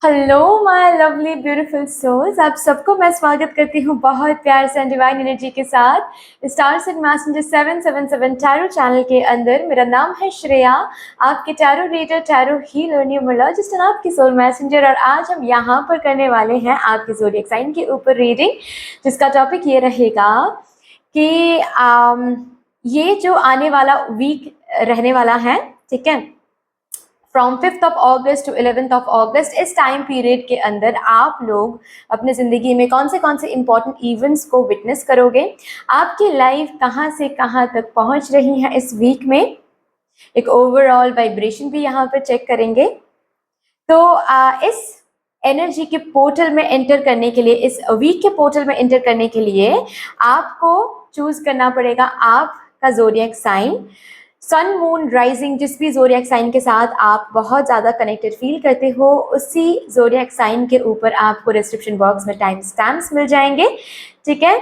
Hello my lovely beautiful souls, आप सबको मैं स्वागत करती हूँ बहुत प्यार से डिवाइन एनर्जी के साथ stars and messenger 777 tarot channel के अंदर। मेरा नाम है श्रेया, आपके tarot reader, tarot healer, numerologist और आपकी सोल मैसेंजर। और आज हम यहाँ पर करने वाले हैं आपके ज़ोडिएक साइन के ऊपर रीडिंग, जिसका टॉपिक ये रहेगा कि ये जो आने वाला वीक रहने वाला है, ठीक है, from 5th of August to 11th of August, इस टाइम पीरियड के अंदर आप लोग अपने ज़िंदगी में कौन से इंपॉर्टेंट इवेंट्स को विटनेस करोगे, आपकी लाइफ कहाँ से कहाँ तक पहुँच रही है इस वीक में, एक ओवरऑल वाइब्रेशन भी यहाँ पर चेक करेंगे। तो इस एनर्जी के पोर्टल में एंटर करने के लिए, इस वीक के पोर्टल में एंटर करने के लिए आपको चूज करना पड़ेगा आपका ज़ोडिएक साइन, सन, मून, राइजिंग, जिस भी ज़ोडिएक साइन के साथ आप बहुत ज़्यादा कनेक्टेड फील करते हो, उसी ज़ोडिएक साइन के ऊपर आपको डिस्क्रिप्शन बॉक्स में टाइम स्टैम्प्स मिल जाएंगे, ठीक है।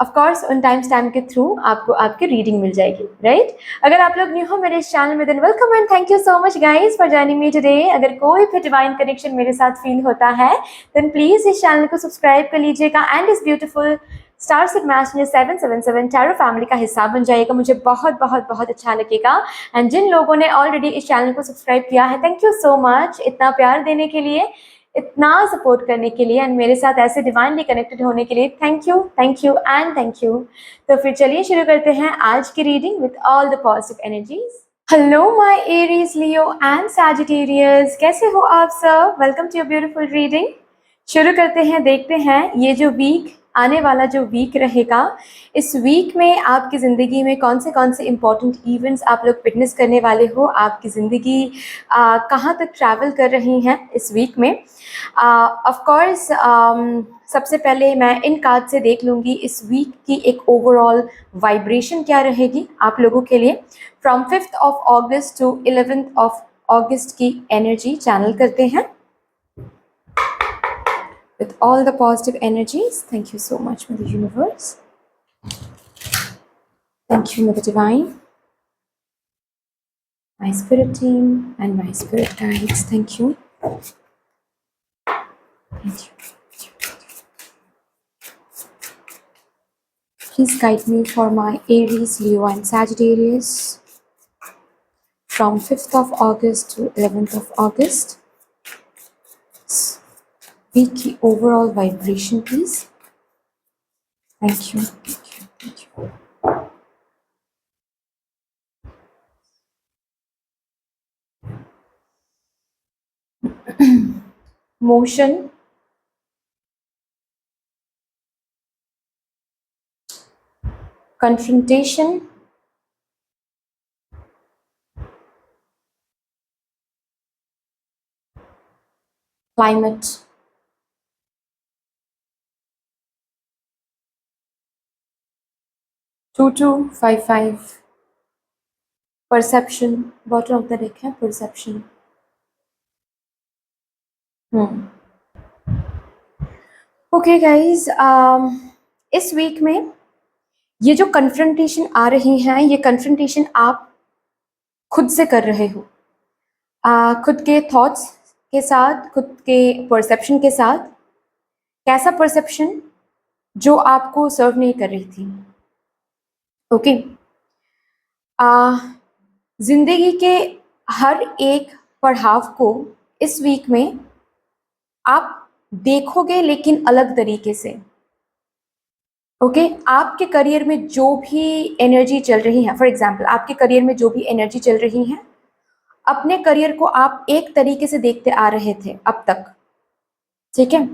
ऑफ कोर्स उन टाइम स्टैम्प के थ्रू आपको आपकी रीडिंग मिल जाएगी, राइट। अगर आप लोग न्यू हो मेरे इस चैनल में, than welcome and thank you so much guys for joining me today. अगर कोई भी डिवाइन कनेक्शन मेरे साथ फील होता है, देन प्लीज़ इस चैनल को सब्सक्राइब कर लीजिएगा एंड इस beautiful stars and messenger 777 tarot family का हिस्सा बन जाइएगा। मुझे बहुत बहुत बहुत अच्छा लगेगा। एंड जिन लोगों ने ऑलरेडी इस चैनल को सब्सक्राइब किया है, थैंक यू सो मच, इतना प्यार देने के लिए, इतना सपोर्ट करने के लिए एंड मेरे साथ ऐसे डिवाइनली कनेक्टेड होने के लिए thank you and thank you. तो फिर चलिए शुरू करते हैं आज की reading with all the positive energies. Hello my Aries, Leo and Sagittarius, कैसे हो आप सब? Welcome to your beautiful reading. शुरू करते हैं, देखते हैं ये जो वीक, आने वाला जो वीक रहेगा, इस वीक में आपकी ज़िंदगी में कौन से इंपॉर्टेंट इवेंट्स आप लोग विटनेस करने वाले हो, आपकी ज़िंदगी कहाँ तक ट्रैवल कर रही हैं इस वीक में। ऑफ कोर्स सबसे पहले मैं इन कार्ड से देख लूँगी इस वीक की एक ओवरऑल वाइब्रेशन क्या रहेगी आप लोगों के लिए। From 5th of August to 11th of August की एनर्जी चैनल करते हैं with all the positive energies. Thank you so much, Mother Universe. Thank you, Mother Divine, my spirit team and my spirit guides. Thank you. Thank you. Please guide me for my Aries, Leo and Sagittarius from 5th of August to 11th of August. Week की overall vibration, please. Thank you. Motion, confrontation, climate, 2255, perception, bottom of the deck है perception. Okay guys, इस week में ये जो confrontation आ रही हैं, ये confrontation आप खुद से कर रहे हो, खुद के थॉट्स के साथ, खुद के परसेप्शन के साथ। कैसा परसेप्शन? जो आपको सर्व नहीं कर रही थी। ओके, जिंदगी के हर एक पड़ाव को इस वीक में आप देखोगे, लेकिन अलग तरीके से। ओके, आपके करियर में जो भी एनर्जी चल रही है, फॉर एग्जांपल आपके करियर में जो भी एनर्जी चल रही है, अपने करियर को आप एक तरीके से देखते आ रहे थे अब तक, ठीक है,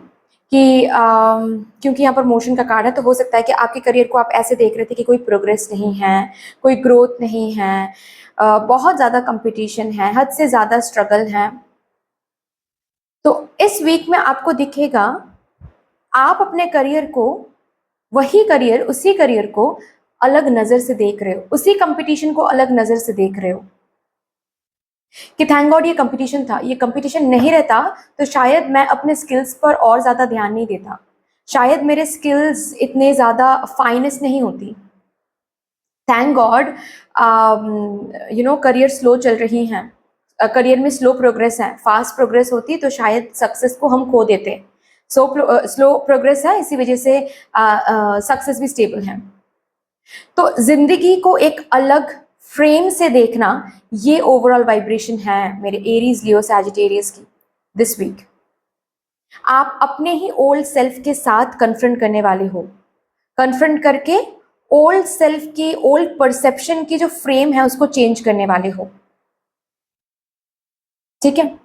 कि क्योंकि यहाँ पर मोशन का कार्ड है, तो हो सकता है कि आपके करियर को आप ऐसे देख रहे थे कि कोई प्रोग्रेस नहीं है, कोई ग्रोथ नहीं है, बहुत ज़्यादा कंपटीशन है, हद से ज़्यादा स्ट्रगल है। तो इस वीक में आपको दिखेगा आप अपने करियर को, वही करियर, उसी करियर को अलग नज़र से देख रहे हो, उसी कंपटीशन को अलग नज़र से देख रहे हो कि थैंक गॉड ये कंपटीशन था। ये कंपटीशन नहीं रहता तो शायद मैं अपने स्किल्स पर और ज़्यादा ध्यान नहीं देता, शायद मेरे स्किल्स इतने ज़्यादा फाइनेस्ट नहीं होती। थैंक गॉड करियर स्लो चल रही हैं, करियर में स्लो प्रोग्रेस है, फास्ट प्रोग्रेस होती तो शायद सक्सेस को हम खो देते। स्लो प्रोग्रेस है, इसी वजह से सक्सेस भी स्टेबल है। तो जिंदगी को एक अलग फ्रेम से देखना, ये ओवरऑल वाइब्रेशन है मेरे एरीज, लियो, सैजिटेरियस की दिस वीक। आप अपने ही ओल्ड सेल्फ के साथ कन्फ्रंट करने वाले हो। कन्फ्रंट करके ओल्ड सेल्फ की, ओल्ड परसेप्शन की जो फ्रेम है उसको चेंज करने वाले हो। ठीक है,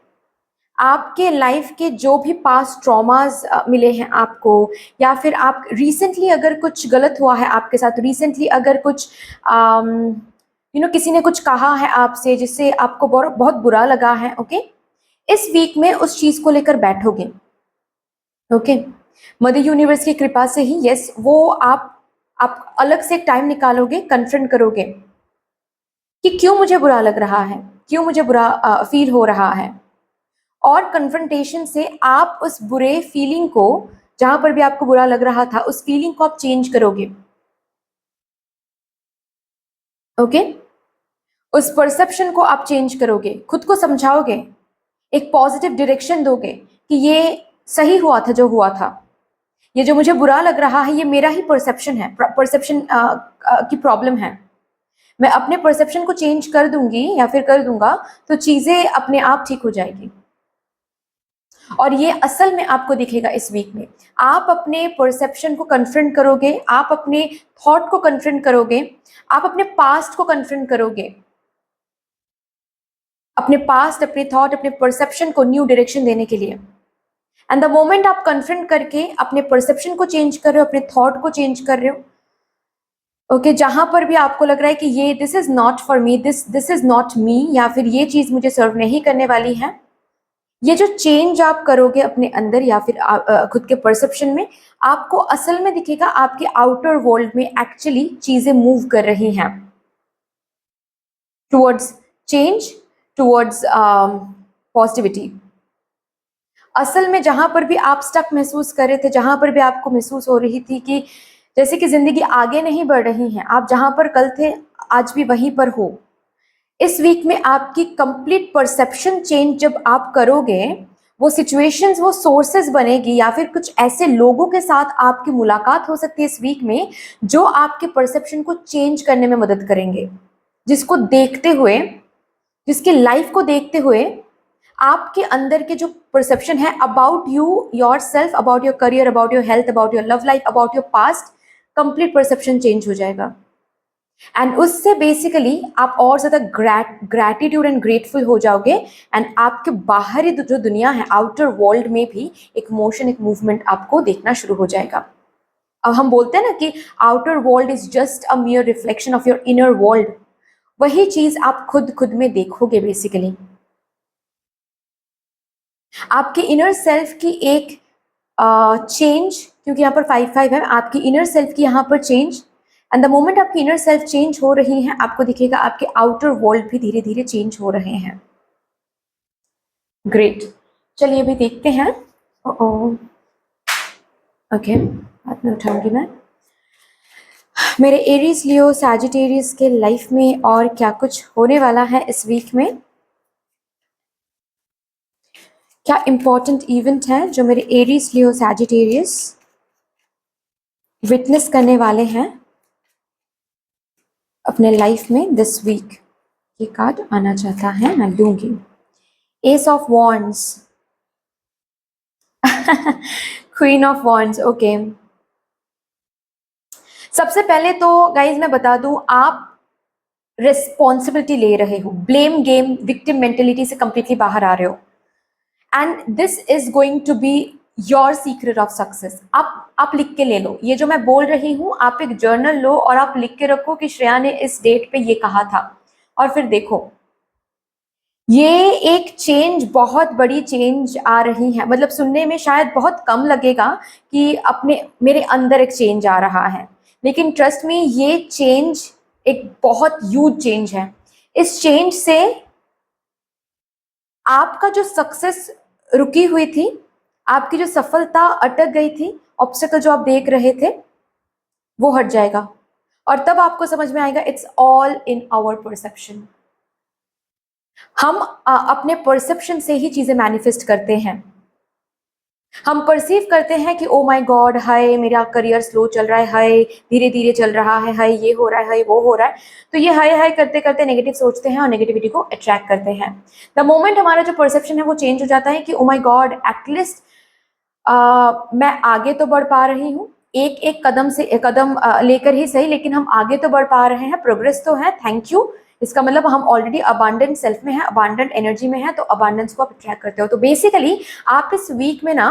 आपके लाइफ के जो भी पास्ट ट्रॉमास मिले हैं आपको, या फिर आप रिसेंटली अगर कुछ गलत हुआ है आपके साथ, रिसेंटली अगर कुछ किसी ने कुछ कहा है आपसे जिससे आपको बहुत बुरा लगा है, ओके, इस वीक में उस चीज को लेकर बैठोगे। ओके, मदर यूनिवर्स की कृपा से ही, यस, वो आप अलग से एक टाइम निकालोगे, कन्फ्रंट करोगे कि क्यों मुझे बुरा लग रहा है, क्यों मुझे बुरा फील हो रहा है, और कन्फ्रंटेशन से आप उस बुरे फीलिंग को, जहां पर भी आपको बुरा लग रहा था, उस फीलिंग को आप चेंज करोगे। ओके, उस परसेप्शन को आप चेंज करोगे, खुद को समझाओगे, एक पॉजिटिव डायरेक्शन दोगे कि ये सही हुआ था जो हुआ था, ये जो मुझे बुरा लग रहा है ये मेरा ही परसेप्शन है, परसेप्शन की प्रॉब्लम है। मैं अपने परसेप्शन को चेंज कर दूंगी या फिर कर दूंगा तो चीजें अपने आप ठीक हो जाएगी। और ये असल में आपको दिखेगा इस वीक में। आप अपने परसेप्शन को कन्फ्रंट करोगे, आप अपने थॉट को कन्फ्रंट करोगे, आप अपने पास्ट को कन्फ्रंट करोगे, अपने पास्ट, अपने थॉट, अपने परसेप्शन को न्यू डायरेक्शन देने के लिए। एंड द मोमेंट आप कन्फ्रंट करके अपने परसेप्शन को चेंज कर रहे हो, अपने थॉट को चेंज कर रहे हो, ओके, जहां पर भी आपको लग रहा है कि ये this is not for me, this is not me, या फिर ये चीज मुझे सर्व नहीं करने वाली है, ये जो चेंज आप करोगे अपने अंदर या फिर खुद के परसेप्शन में, आपको असल में दिखेगा आपके आउटर वर्ल्ड में एक्चुअली चीजें मूव कर रही हैं टुवर्ड्स चेंज, टुवर्ड्स पॉजिटिविटी। असल में जहां पर भी आप स्टक महसूस कर रहे थे, जहां पर भी आपको महसूस हो रही थी कि जैसे कि जिंदगी आगे नहीं बढ़ रही है, आप जहां पर कल थे आज भी वहीं पर हो, इस वीक में आपकी कंप्लीट परसेप्शन चेंज जब आप करोगे, वो सिचुएशंस, वो सोर्सेस बनेगी, या फिर कुछ ऐसे लोगों के साथ आपकी मुलाकात हो सकती है इस वीक में जो आपके परसेप्शन को चेंज करने में मदद करेंगे, जिसको देखते हुए, जिसकी लाइफ को देखते हुए आपके अंदर के जो परसेप्शन है about you, your self, about your career, about your health, about your love life, about your past, complete perception change हो जाएगा। एंड उससे बेसिकली आप और ज्यादा ग्रैटिट्यूड एंड ग्रेटफुल हो जाओगे, एंड आपके बाहरी जो दुनिया है, आउटर वर्ल्ड में भी एक मोशन, एक मूवमेंट आपको देखना शुरू हो जाएगा। अब हम बोलते हैं ना कि outer world is just a मियर reflection of your inner world, वही चीज आप खुद में देखोगे बेसिकली। आपके इनर सेल्फ की एक चेंज, क्योंकि यहाँ पर 5-5 है, आपकी इनर सेल्फ की यहाँ पर चेंज, एंड द मोमेंट आपकी इनर सेल्फ चेंज हो रही है, आपको दिखेगा आपके आउटर वर्ल्ड भी धीरे धीरे चेंज हो रहे हैं। ग्रेट, चलिए अभी देखते हैं। ओके, हाथ में उठाऊंगी मैं। मेरे एरीज, लियो, सैजिटेरियस के लाइफ में और क्या कुछ होने वाला है इस वीक में, क्या इंपॉर्टेंट इवेंट है जो मेरे एरीज, लियो, सैजिटेरियस विटनेस करने वाले हैं अपने लाइफ में दिस वीक। ये कार्ड आना चाहता है, मैं लूंगी। S of wands, queen of wands, okay. सबसे पहले तो गाइज मैं बता दूं, आप रिस्पॉन्सिबिलिटी ले रहे हो, ब्लेम गेम, विक्टिम मेंटेलिटी से कंप्लीटली बाहर आ रहे हो, and this is going to be your secret of success. आप लिख के ले लो, ये जो मैं बोल रही हूँ, आप एक जर्नल लो और आप लिख के रखो कि श्रेया ने इस डेट पे ये कहा था, और फिर देखो ये एक चेंज, बहुत बड़ी चेंज आ रही है। मतलब सुनने में शायद बहुत कम लगेगा कि अपने मेरे अंदर एक चेंज आ रहा है, लेकिन ट्रस्ट मी, ये चेंज एक बहुत ह्यूज चेंज है। इस चेंज से आपका जो सक्सेस रुकी हुई थी, आपकी जो सफलता अटक गई थी, ऑब्स्टेकल जो आप देख रहे थे, वो हट जाएगा, और तब आपको समझ में आएगा it's all in our perception. हम अपने परसेप्शन से ही चीजें मैनिफेस्ट करते हैं। हम परसीव करते हैं कि ओ माय गॉड, हाय मेरा करियर स्लो चल रहा है, हाय धीरे धीरे चल रहा है, हाय ये हो रहा है, हाय वो हो रहा है। तो ये हाय हाय करते करते नेगेटिव सोचते हैं और नेगेटिविटी को अट्रैक्ट करते हैं। द मोमेंट हमारा जो परसेप्शन है वो चेंज हो जाता है कि ओ माय गॉड, एटलीस्ट मैं आगे तो बढ़ पा रही हूँ, एक एक कदम से एक कदम लेकर ही सही, लेकिन हम आगे तो बढ़ पा रहे हैं, प्रोग्रेस तो है, थैंक यू। इसका मतलब हम ऑलरेडी अबांडेंट सेल्फ में है, अबांडेंट एनर्जी में है, तो अबांडेंस को आप अट्रैक्ट करते हो। तो बेसिकली आप इस वीक में ना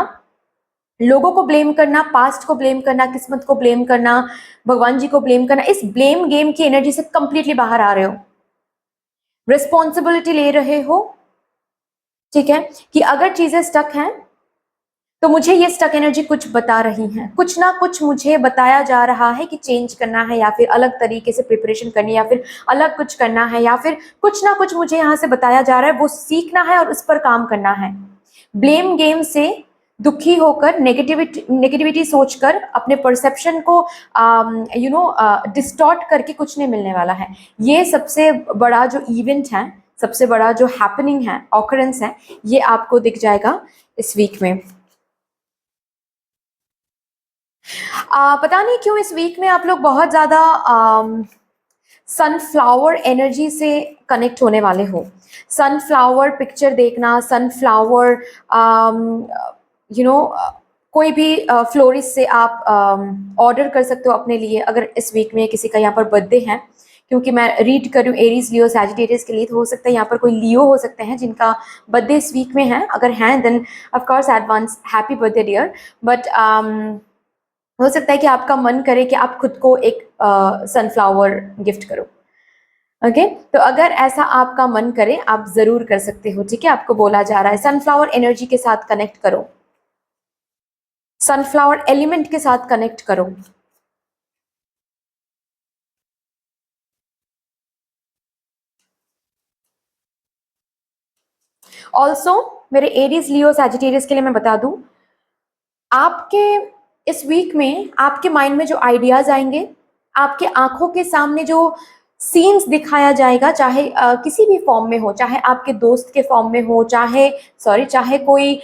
लोगों को ब्लेम करना, पास्ट को ब्लेम करना, किस्मत को ब्लेम करना, भगवान जी को ब्लेम करना, इस ब्लेम गेम की एनर्जी से कंप्लीटली बाहर आ रहे हो। रिस्पॉन्सिबिलिटी ले रहे हो, ठीक है, कि अगर चीजें स्टक हैं तो मुझे ये स्टक एनर्जी कुछ बता रही है, कुछ ना कुछ मुझे बताया जा रहा है कि चेंज करना है, या फिर अलग तरीके से प्रिपरेशन करनी है, या फिर अलग कुछ करना है, या फिर कुछ ना कुछ मुझे यहाँ से बताया जा रहा है, वो सीखना है और उस पर काम करना है। ब्लेम गेम से दुखी होकर, नेगेटिविटी सोचकर, अपने परसेप्शन को डिस्टॉर्ट करके कुछ नहीं मिलने वाला है। ये सबसे बड़ा जो इवेंट है, सबसे बड़ा जो हैपनिंग है, ऑकरेंस है, ये आपको दिख जाएगा इस वीक में। पता नहीं क्यों इस वीक में आप लोग बहुत ज़्यादा सनफ्लावर एनर्जी से कनेक्ट होने वाले हो। सनफ्लावर पिक्चर देखना, सनफ्लावर कोई भी फ्लोरिस्ट से आप ऑर्डर कर सकते हो अपने लिए, अगर इस वीक में किसी का यहाँ पर बर्थडे है, क्योंकि मैं रीड कर रही हूँ एरीज, लियो, सैजिटेरियस के लिए, तो हो सकता है यहाँ पर कोई लियो हो सकते हैं जिनका बर्थडे इस वीक में है। अगर हैं then of course advance happy birthday dear. But हो सकता है कि आपका मन करे कि आप खुद को एक सनफ्लावर गिफ्ट करो। ओके, तो अगर ऐसा आपका मन करे आप जरूर कर सकते हो, ठीक है। आपको बोला जा रहा है सनफ्लावर एनर्जी के साथ कनेक्ट करो, सनफ्लावर एलिमेंट के साथ कनेक्ट करो। ऑल्सो मेरे एरीज, लियो, सैजिटेरियस के लिए मैं बता दूं, आपके इस वीक में आपके माइंड में जो आइडियाज आएंगे, आपके आंखों के सामने जो सीन्स दिखाया जाएगा, चाहे किसी भी फॉर्म में हो, चाहे आपके दोस्त के फॉर्म में हो, चाहे कोई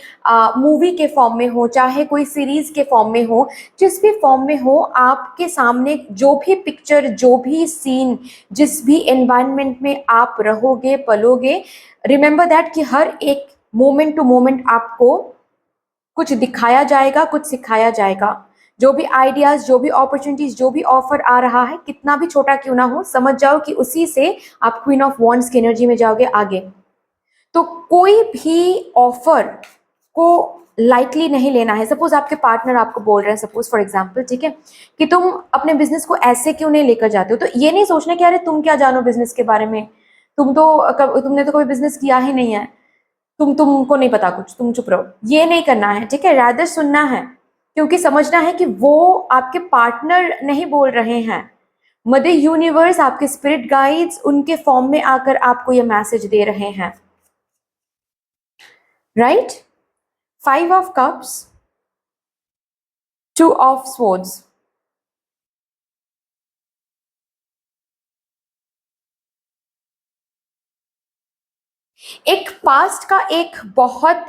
मूवी के फॉर्म में हो, चाहे कोई सीरीज के फॉर्म में हो, जिस भी फॉर्म में हो, आपके सामने जो भी पिक्चर, जो भी सीन, जिस भी एनवायरनमेंट में आप रहोगे, पलोगे, रिमेंबर दैट कि हर एक मोमेंट टू मोमेंट आपको कुछ दिखाया जाएगा, कुछ सिखाया जाएगा। जो भी आइडियाज, जो भी अपॉर्चुनिटीज, जो भी ऑफर आ रहा है, कितना भी छोटा क्यों ना हो, समझ जाओ कि उसी से आप क्वीन ऑफ वॉन्ड्स की एनर्जी में जाओगे आगे। तो कोई भी ऑफर को लाइटली नहीं लेना है। सपोज आपके पार्टनर आपको बोल रहे हैं, सपोज फॉर एग्जांपल, ठीक है, कि तुम अपने बिजनेस को ऐसे क्यों नहीं लेकर जाते हो, तो ये नहीं सोचना कि अरे तुम क्या जानो बिजनेस के बारे में, तुमने तो कभी बिजनेस किया ही नहीं है, तुमको नहीं पता कुछ, तुम चुप रहो, ये नहीं करना है, ठीक है। रादर सुनना है, क्योंकि समझना है कि वो आपके पार्टनर नहीं बोल रहे हैं, मदर यूनिवर्स, आपके स्पिरिट गाइड्स उनके फॉर्म में आकर आपको ये मैसेज दे रहे हैं, right. 5 of cups, 2 of swords. एक पास्ट का एक बहुत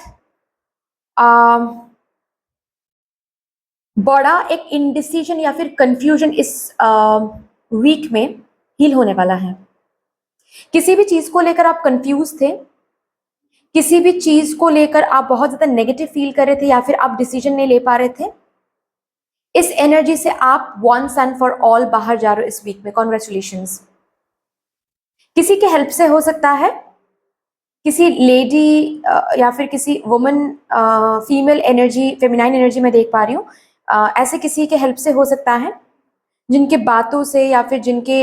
बड़ा एक इंडिसीजन या फिर कंफ्यूजन इस वीक में हील होने वाला है। किसी भी चीज को लेकर आप कंफ्यूज थे, किसी भी चीज को लेकर आप बहुत ज्यादा नेगेटिव फील कर रहे थे, या फिर आप डिसीजन नहीं ले पा रहे थे, इस एनर्जी से आप वंस एंड फॉर ऑल बाहर जा रहे हो इस वीक में। कॉन्ग्रेचुलेशंस। किसी के हेल्प से हो सकता है, किसी लेडी या फिर किसी woman, female energy, feminine energy में देख पा रही हूँ, ऐसे किसी के हेल्प से हो सकता है, जिनके बातों से या फिर जिनके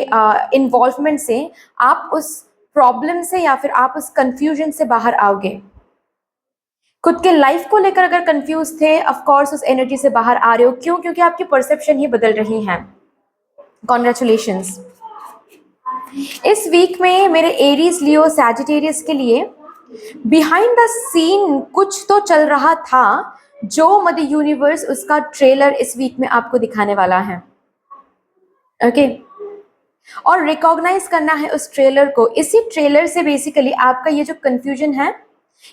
इन्वॉल्वमेंट से आप उस प्रॉब्लम से या फिर आप उस कंफ्यूजन से बाहर आओगे। खुद के लाइफ को लेकर अगर कंफ्यूज थे, ऑफ कोर्स उस एनर्जी से बाहर आ रहे हो। क्यों? क्योंकि आपकी परसेप्शन ही बदल रही है। कॉन्ग्रेचुलेशंस। इस वीक में मेरे एरीज, लियो, सैजिटेरियस के लिए बिहाइंड द सीन कुछ तो चल रहा था, जो मदर यूनिवर्स उसका ट्रेलर इस वीक में आपको दिखाने वाला है। ओके, और रिकॉग्नाइज करना है उस ट्रेलर को। इसी ट्रेलर से बेसिकली आपका ये जो कंफ्यूजन है,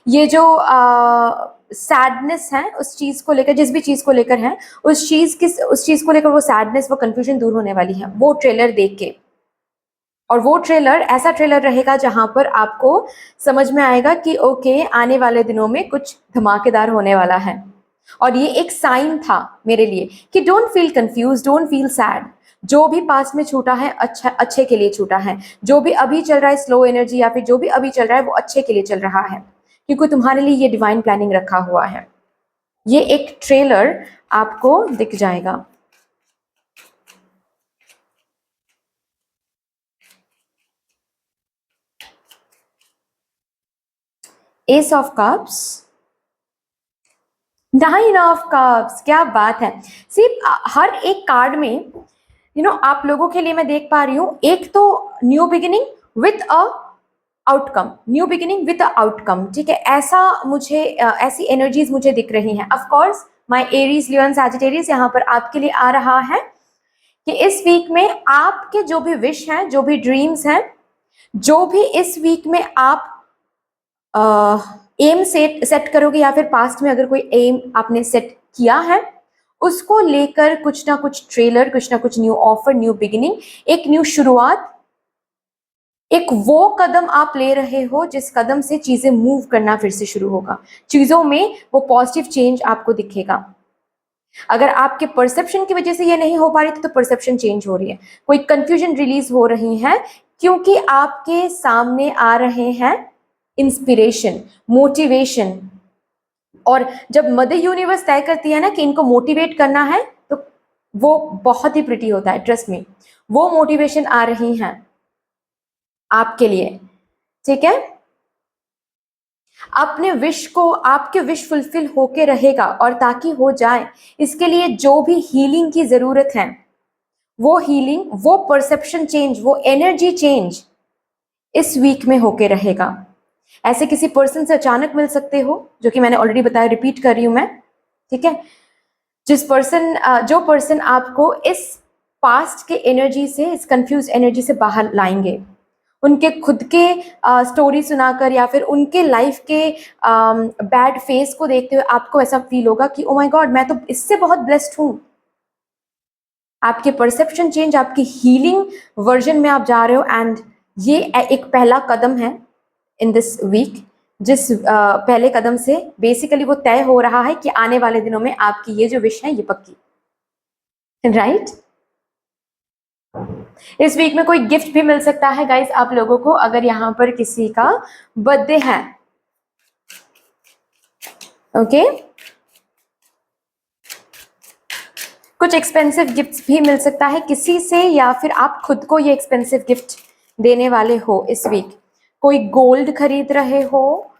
ये जो सैडनेस है उस चीज को लेकर, जिस भी चीज को लेकर है, उस चीज को लेकर वो सैडनेस, वो कंफ्यूजन दूर होने वाली है वो ट्रेलर देख के। और वो ट्रेलर ऐसा ट्रेलर रहेगा जहां पर आपको समझ में आएगा कि ओके, आने वाले दिनों में कुछ धमाकेदार होने वाला है। और ये एक साइन था मेरे लिए कि don't feel confuse, don't feel sad. जो भी पास में छूटा है अच्छा, अच्छे के लिए छूटा है। जो भी अभी चल रहा है स्लो एनर्जी, या फिर जो भी अभी चल रहा है वो अच्छे के लिए चल रहा है, क्योंकि तुम्हारे लिए ये डिवाइन प्लानिंग रखा हुआ है। ये एक ट्रेलर आपको दिख जाएगा। S of cups, nine of cups, क्या बात है। सिर्फ हर एक कार्ड में आप लोगों के लिए मैं देख पा रही हूँ, एक तो new beginning with a outcome, new beginning with a outcome, ठीक है। ऐसा मुझे ऐसी एनर्जीज मुझे दिख रही हैं। Of course my Aries, Leo and Sagittarius यहाँ पर आपके लिए आ रहा है कि इस वीक में आपके जो भी विश हैं, जो भी ड्रीम्स हैं, जो भी इस वीक में आप एम सेट करोगे, या फिर पास्ट में अगर कोई एम आपने सेट किया है, उसको लेकर कुछ ना कुछ ट्रेलर, कुछ ना कुछ न्यू ऑफर, न्यू बिगिनिंग, एक न्यू शुरुआत, एक वो कदम आप ले रहे हो जिस कदम से चीजें मूव करना फिर से शुरू होगा। चीजों में वो पॉजिटिव चेंज आपको दिखेगा। अगर आपके परसेप्शन की वजह से ये नहीं हो पा रही थी तो परसेप्शन चेंज हो रही है, कोई कंफ्यूजन रिलीज हो रही है, क्योंकि आपके सामने आ रहे हैं इंस्पिरेशन, मोटिवेशन। और जब मदर यूनिवर्स तय करती है ना कि इनको मोटिवेट करना है, तो वो बहुत ही प्रिटी होता है, ट्रस्ट मी। वो मोटिवेशन आ रही हैं आपके लिए, ठीक है। अपने विश को, आपके विश फुलफिल होके रहेगा, और ताकि हो जाए इसके लिए जो भी हीलिंग की जरूरत है, वो हीलिंग, वो परसेप्शन चेंज, वो एनर्जी चेंज इस वीक में होके रहेगा। ऐसे किसी पर्सन से अचानक मिल सकते हो, जो कि मैंने ऑलरेडी बताया, रिपीट कर रही हूं मैं, ठीक है। जो पर्सन आपको इस पास्ट के एनर्जी से, इस कंफ्यूज एनर्जी से बाहर लाएंगे, उनके खुद के स्टोरी सुनाकर, या फिर उनके लाइफ के बैड फेस को देखते हुए आपको ऐसा फील होगा कि ओ माय गॉड, मैं तो इससे बहुत ब्लेस्ड हूं। आपके परसेप्शन चेंज, आपकी हीलिंग वर्जन में आप जा रहे हो, एंड ये एक पहला कदम है इन दिस वीक, जिस पहले कदम से बेसिकली वो तय हो रहा है कि आने वाले दिनों में आपकी ये जो विश है ये पक्की, राइट। इस वीक में कोई गिफ्ट भी मिल सकता है गाइस आप लोगों को, अगर यहाँ पर किसी का बर्थडे है, ओके। कुछ एक्सपेंसिव गिफ्ट्स भी मिल सकता है किसी से, या फिर आप खुद को ये एक्सपेंसिव गिफ्ट देने वाले हो इस वीक। कोई गोल्ड खरीद रहे हो,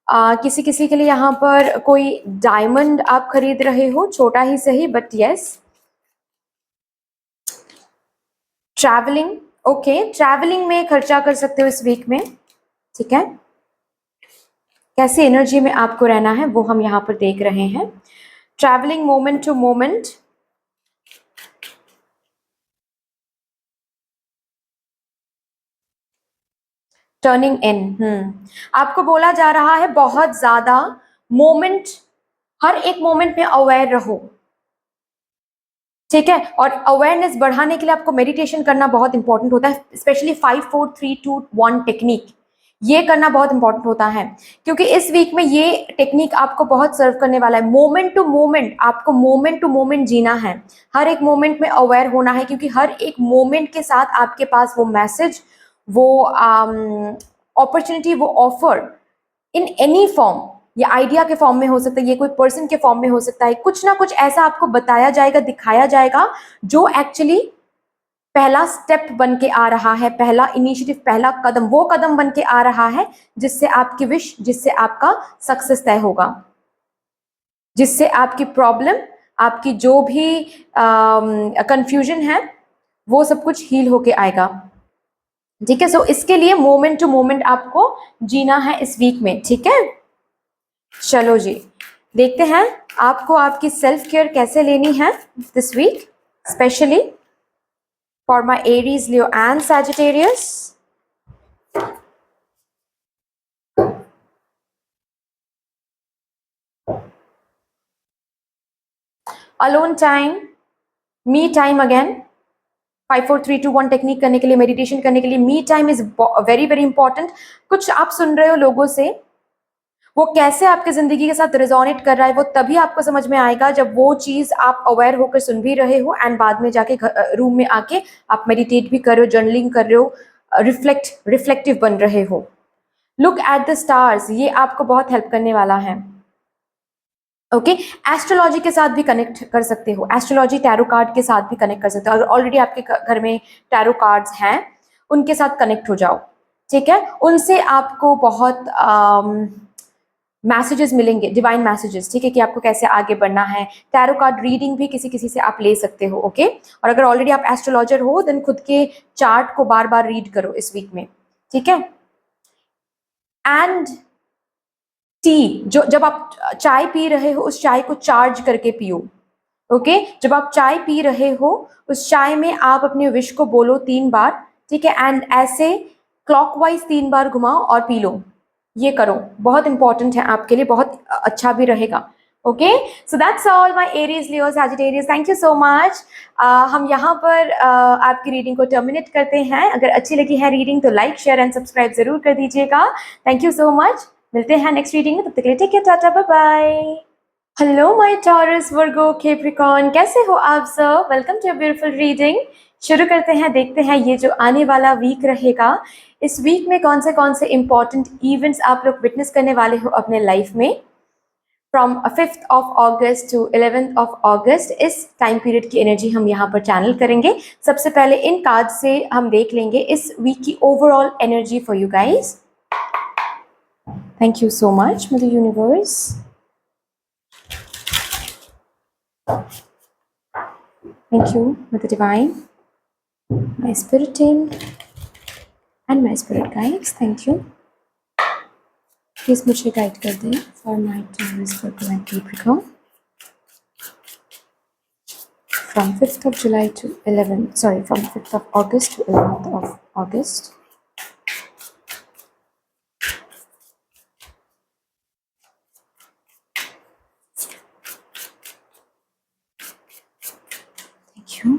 किसी किसी के लिए यहाँ पर कोई डायमंड आप खरीद रहे हो, छोटा ही सही, but yes. Travelling, okay, travelling में खर्चा कर सकते हो इस वीक में, ठीक है। कैसी एनर्जी में आपको रहना है वो हम यहाँ पर देख रहे हैं। Travelling moment to moment, turning in, आपको बोला जा रहा है बहुत ज्यादा मोमेंट, हर एक मोमेंट में अवेयर रहो, ठीक है। और अवेयरनेस बढ़ाने के लिए आपको मेडिटेशन करना बहुत इंपॉर्टेंट होता है, स्पेशली 5-4-3-2-1 टेक्निक, ये करना बहुत इंपॉर्टेंट होता है, क्योंकि इस वीक में ये टेक्निक आपको बहुत सर्व करने वाला है। मोमेंट टू मोमेंट, आपको मोमेंट टू मोमेंट जीना है, हर एक मोमेंट में अवेयर होना है, क्योंकि हर एक मोमेंट के साथ आपके पास वो मैसेज, वो अपॉर्चुनिटी, वो ऑफर इन एनी फॉर्म, ये आइडिया के फॉर्म में हो सकता है, ये कोई पर्सन के फॉर्म में हो सकता है, कुछ ना कुछ ऐसा आपको बताया जाएगा, दिखाया जाएगा, जो एक्चुअली पहला स्टेप बन के आ रहा है, पहला इनिशिएटिव, पहला कदम, वो कदम बन के आ रहा है जिससे आपकी विश, जिससे आपका सक्सेस तय होगा, जिससे आपकी प्रॉब्लम, आपकी जो भी कंफ्यूजन है, वो सब कुछ हील होके आएगा, ठीक है। सो इसके लिए मोमेंट टू मोमेंट आपको जीना है इस वीक में, ठीक है। चलो जी, देखते हैं आपको आपकी सेल्फ केयर कैसे लेनी है this week specially. for my Aries, Leo and Sagittarius. Alone time, me time again. 5 4 3 2 1 technique करने के लिए, मेडिटेशन करने के लिए me time is very very important. कुछ आप सुन रहे हो लोगों से, वो कैसे आपके जिंदगी के साथ रिजोनेट कर रहा है, वो तभी आपको समझ में आएगा जब वो चीज आप अवेयर होकर सुन भी रहे हो एंड बाद में जाके रूम में आके आप मेडिटेट भी कर रहे हो, जर्नलिंग कर रहे हो, रिफ्लेक्टिव बन रहे हो. लुक एट द स्टार्स, ये आपको बहुत हेल्प करने वाला है. ओके, एस्ट्रोलॉजी के साथ भी कनेक्ट कर सकते हो, एस्ट्रोलॉजी टैरो कार्ड के साथ भी कनेक्ट कर सकते हो. अगर ऑलरेडी आपके घर में टैरो कार्ड्स हैं, उनके साथ कनेक्ट हो जाओ, ठीक है. उनसे आपको बहुत मैसेजेस मिलेंगे, डिवाइन मैसेजेस, ठीक है, कि आपको कैसे आगे बढ़ना है. टैरो कार्ड रीडिंग भी किसी किसी से आप ले सकते हो. ओके, और अगर ऑलरेडी आप एस्ट्रोलॉजर हो देन खुद के चार्ट को बार बार रीड करो इस वीक में, ठीक है. एंड टी, जो जब आप चाय पी रहे हो उस चाय को चार्ज करके पियो. ओके, जब आप चाय पी रहे हो उस चाय में आप अपने विश को बोलो 3 बार, ठीक है, एंड ऐसे क्लॉकवाइज 3 बार घुमाओ और पी लो. ये करो, बहुत इंपॉर्टेंट है आपके लिए, बहुत अच्छा भी रहेगा. Okay, so that's all my Aries, Leo, Sagittarius. Thank you so much. हम यहाँ पर आपकी रीडिंग को टर्मिनेट करते हैं. अगर अच्छी लगी है रीडिंग तो लाइक, शेयर एंड सब्सक्राइब जरूर कर दीजिएगा. Thank you so much. मिलते हैं नेक्स्ट रीडिंग में, तब तक के लिए take care, tata, bye bye. Hello my Taurus, Virgo, Capricorn, कैसे हो आप सब? Welcome to a beautiful reading. शुरू करते हैं, देखते हैं ये जो आने वाला वीक रहेगा, इस वीक में कौन से इंपॉर्टेंट इवेंट्स आप लोग विटनेस करने वाले हो अपने लाइफ में. From 5th of August to 11th of August, इस टाइम पीरियड की एनर्जी हम यहाँ पर चैनल करेंगे. सबसे पहले इन कार्ड से हम देख लेंगे इस वीक की overall energy for you guys. Thank you so much mother universe. Thank you, Mother Divine, my spirit team, and my spirit guides. Thank you. Please मुझे गाइड कर दें for my Taurus, Virgo and Capricorn from 5th of July to 11th. Sorry, from 5th of August to 11th of August. Thank you.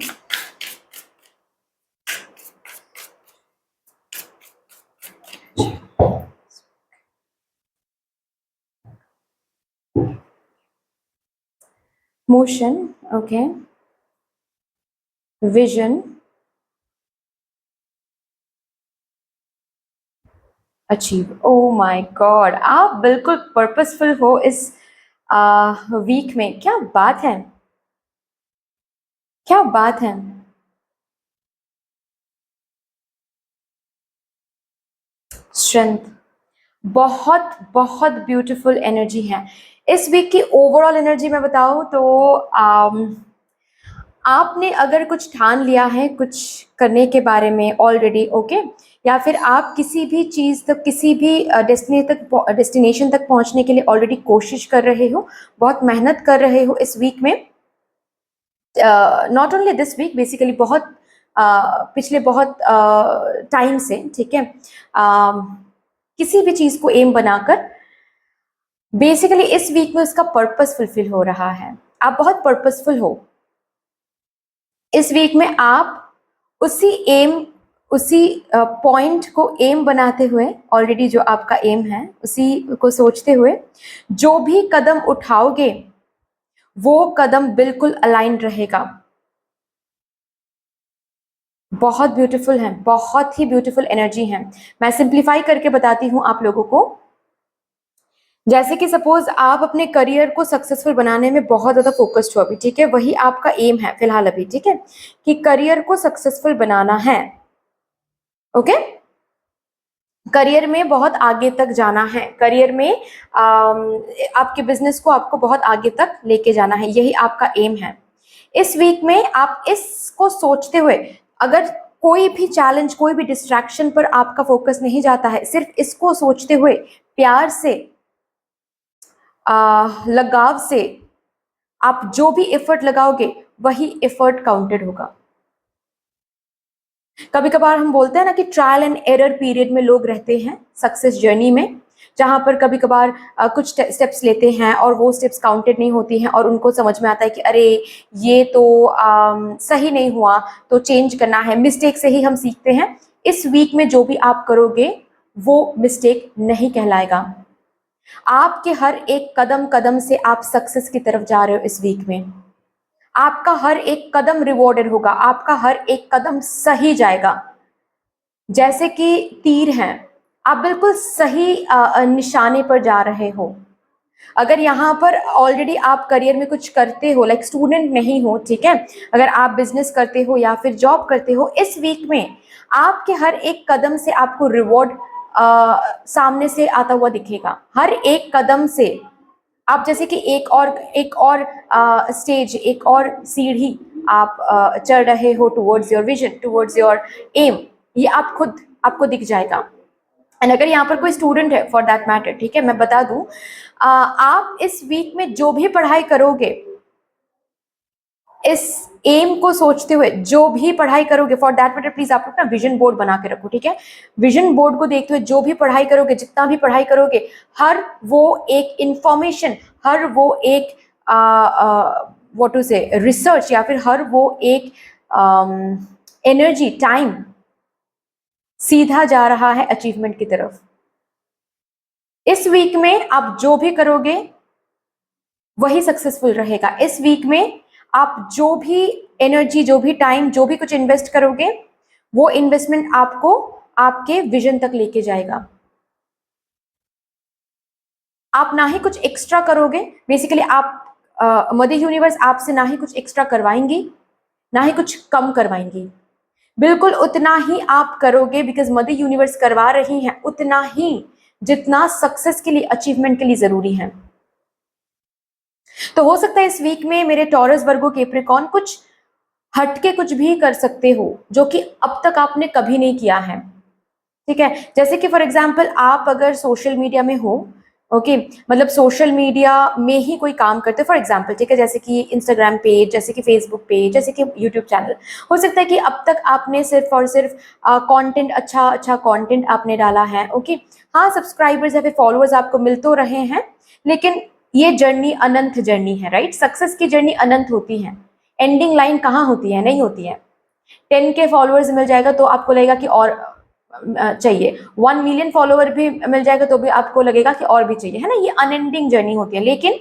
Motion, okay. Vision, achieve. Oh my God, आप बिल्कुल purposeful हो इस week में. क्या बात है, क्या बात है. स्ट्रेंथ, बहुत बहुत ब्यूटीफुल एनर्जी है. इस वीक की ओवरऑल एनर्जी मैं बताऊं तो आपने अगर कुछ ठान लिया है कुछ करने के बारे में ऑलरेडी, ओके, या फिर आप किसी भी चीज़ तक, किसी भी डेस्टिनेशन तक पहुंचने के लिए ऑलरेडी कोशिश कर रहे हो, बहुत मेहनत कर रहे हो इस वीक में. Not only this week, basically बहुत पिछले बहुत टाइम से, ठीक है, किसी भी चीज़ को एम बनाकर बेसिकली इस वीक में उसका पर्पस फुलफिल हो रहा है. आप बहुत पर्पसफुल हो इस वीक में. आप उसी पॉइंट को एम बनाते हुए, ऑलरेडी जो आपका एम है उसी को सोचते हुए जो भी कदम उठाओगे वो कदम बिल्कुल अलाइन रहेगा. बहुत ब्यूटीफुल है, बहुत ही ब्यूटीफुल एनर्जी है. मैं सिंप्लीफाई करके बताती हूँ आप लोगों को. जैसे कि सपोज आप अपने करियर को सक्सेसफुल बनाने में बहुत ज़्यादा फोकस्ड हो अभी, ठीक है, वही आपका एम है फिलहाल अभी, ठीक है, कि करियर को सक्सेसफुल बनाना है. ओके, करियर में बहुत आगे तक जाना है, करियर में आपके बिजनेस को आपको बहुत आगे तक लेके जाना है, यही आपका एम है. इस वीक में आप इसको सोचते हुए, अगर कोई भी चैलेंज, कोई भी डिस्ट्रैक्शन पर आपका फोकस नहीं जाता है, सिर्फ इसको सोचते हुए प्यार से, लगाव से आप जो भी एफर्ट लगाओगे वही एफर्ट काउंटेड होगा. कभी कभार हम बोलते हैं ना कि ट्रायल एंड एरर पीरियड में लोग रहते हैं सक्सेस जर्नी में, जहाँ पर कभी कभार कुछ स्टेप्स लेते हैं और वो स्टेप्स काउंटेड नहीं होती हैं और उनको समझ में आता है कि अरे ये तो सही नहीं हुआ, तो चेंज करना है। मिस्टेक से ही हम सीखते हैं। इस वीक में जो भी आप करोगे वो मिस्टेक नहीं कहलाएगा। आपके हर एक कदम कदम से आप सक्सेस की तरफ जा रहे हो। इस वीक में आपका हर एक कदम रिवॉर्डेड होगा, आपका हर एक कदम सही जाएगा। जैसे कि तीर हैं, आप बिल्कुल सही निशाने पर जा रहे हो। अगर यहाँ पर ऑलरेडी आप करियर में कुछ करते हो, लाइक स्टूडेंट नहीं हो, ठीक है, अगर आप बिजनेस करते हो या फिर जॉब करते हो, इस वीक में आपके हर एक कदम से आपको रिवॉर्ड सामने से आता हुआ दिखेगा। हर एक कदम से आप जैसे कि एक और स्टेज, एक और सीढ़ी आप चढ़ रहे हो towards your vision, towards your aim. ये आप खुद आपको दिख जाएगा। एंड अगर यहाँ पर कोई स्टूडेंट है फॉर दैट मैटर, ठीक है, मैं बता दूं, आप इस वीक में जो भी पढ़ाई करोगे, इस एम को सोचते हुए जो भी पढ़ाई करोगे, फॉर दैट मैटर प्लीज आप लोग ना विजन बोर्ड बना के रखो, ठीक है। विजन बोर्ड को देखते हुए जो भी पढ़ाई करोगे, जितना भी पढ़ाई करोगे, हर वो एक इंफॉर्मेशन, हर वो एक व्हाट टू से रिसर्च, या फिर हर वो एक एनर्जी, टाइम सीधा जा रहा है अचीवमेंट की तरफ। इस वीक में आप जो भी करोगे वही सक्सेसफुल रहेगा। इस वीक में आप जो भी एनर्जी, जो भी टाइम, जो भी कुछ इन्वेस्ट करोगे, वो इन्वेस्टमेंट आपको आपके विजन तक लेके जाएगा। आप ना ही कुछ एक्स्ट्रा करोगे, बेसिकली आप मदर यूनिवर्स आपसे ना ही कुछ एक्स्ट्रा करवाएंगी, ना ही कुछ कम करवाएंगी। बिल्कुल उतना ही आप करोगे, बिकॉज मदर यूनिवर्स करवा रही है उतना ही जितना सक्सेस के लिए, अचीवमेंट के लिए जरूरी है। तो हो सकता है इस वीक में मेरे टॉरस, वर्गो, कैप्रिकॉर्न कुछ हटके कुछ भी कर सकते हो जो कि अब तक आपने कभी नहीं किया है, ठीक है। जैसे कि फॉर एग्जाम्पल आप अगर सोशल मीडिया में हो, ओके, मतलब सोशल मीडिया में ही कोई काम करते हो फॉर एग्जाम्पल, ठीक है, जैसे कि इंस्टाग्राम पेज, जैसे कि फेसबुक पेज, जैसे कि यूट्यूब चैनल, हो सकता है कि अब तक आपने सिर्फ और सिर्फ कंटेंट, अच्छा अच्छा कंटेंट आपने डाला है, ओके। हाँ, सब्सक्राइबर्स या फिर फॉलोअर्स आपको मिल तो रहे हैं, लेकिन ये जर्नी अनंत जर्नी है, राइट। सक्सेस की जर्नी अनंत होती है, एंडिंग लाइन कहाँ होती है, नहीं होती है। 10 के फॉलोअर्स मिल जाएगा तो आपको लगेगा कि और चाहिए, 1 मिलियन फॉलोअर भी मिल जाएगा तो भी आपको लगेगा कि और भी चाहिए, है ना। ये अनएंडिंग जर्नी होती है। लेकिन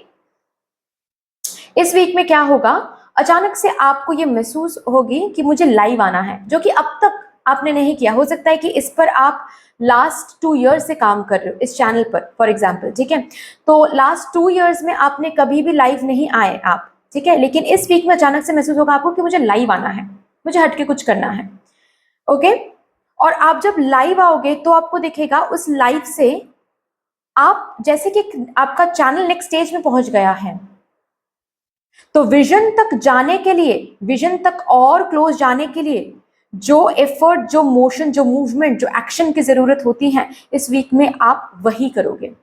इस वीक में क्या होगा, अचानक से आपको ये महसूस होगी कि मुझे लाइव आना है, जो कि अब तक आपने नहीं किया। हो सकता है कि इस पर आप लास्ट 2 ईयर्स से काम कर रहे हो इस चैनल पर फॉर एग्जाम्पल, ठीक है। तो लास्ट 2 ईयर्स में आपने कभी भी लाइव नहीं आए आप, ठीक है। लेकिन इस वीक में अचानक से महसूस होगा आपको कि मुझे लाइव आना है, मुझे हटके कुछ करना है, ओके। और आप जब लाइव आओगे तो आपको दिखेगा उस लाइव से आप जैसे कि आपका चैनल नेक्स्ट स्टेज में पहुंच गया है। तो विजन तक जाने के लिए, विजन तक और क्लोज जाने के लिए जो एफर्ट, जो मोशन, जो मूवमेंट, जो एक्शन की जरूरत होती है, इस वीक में आप वही करोगे,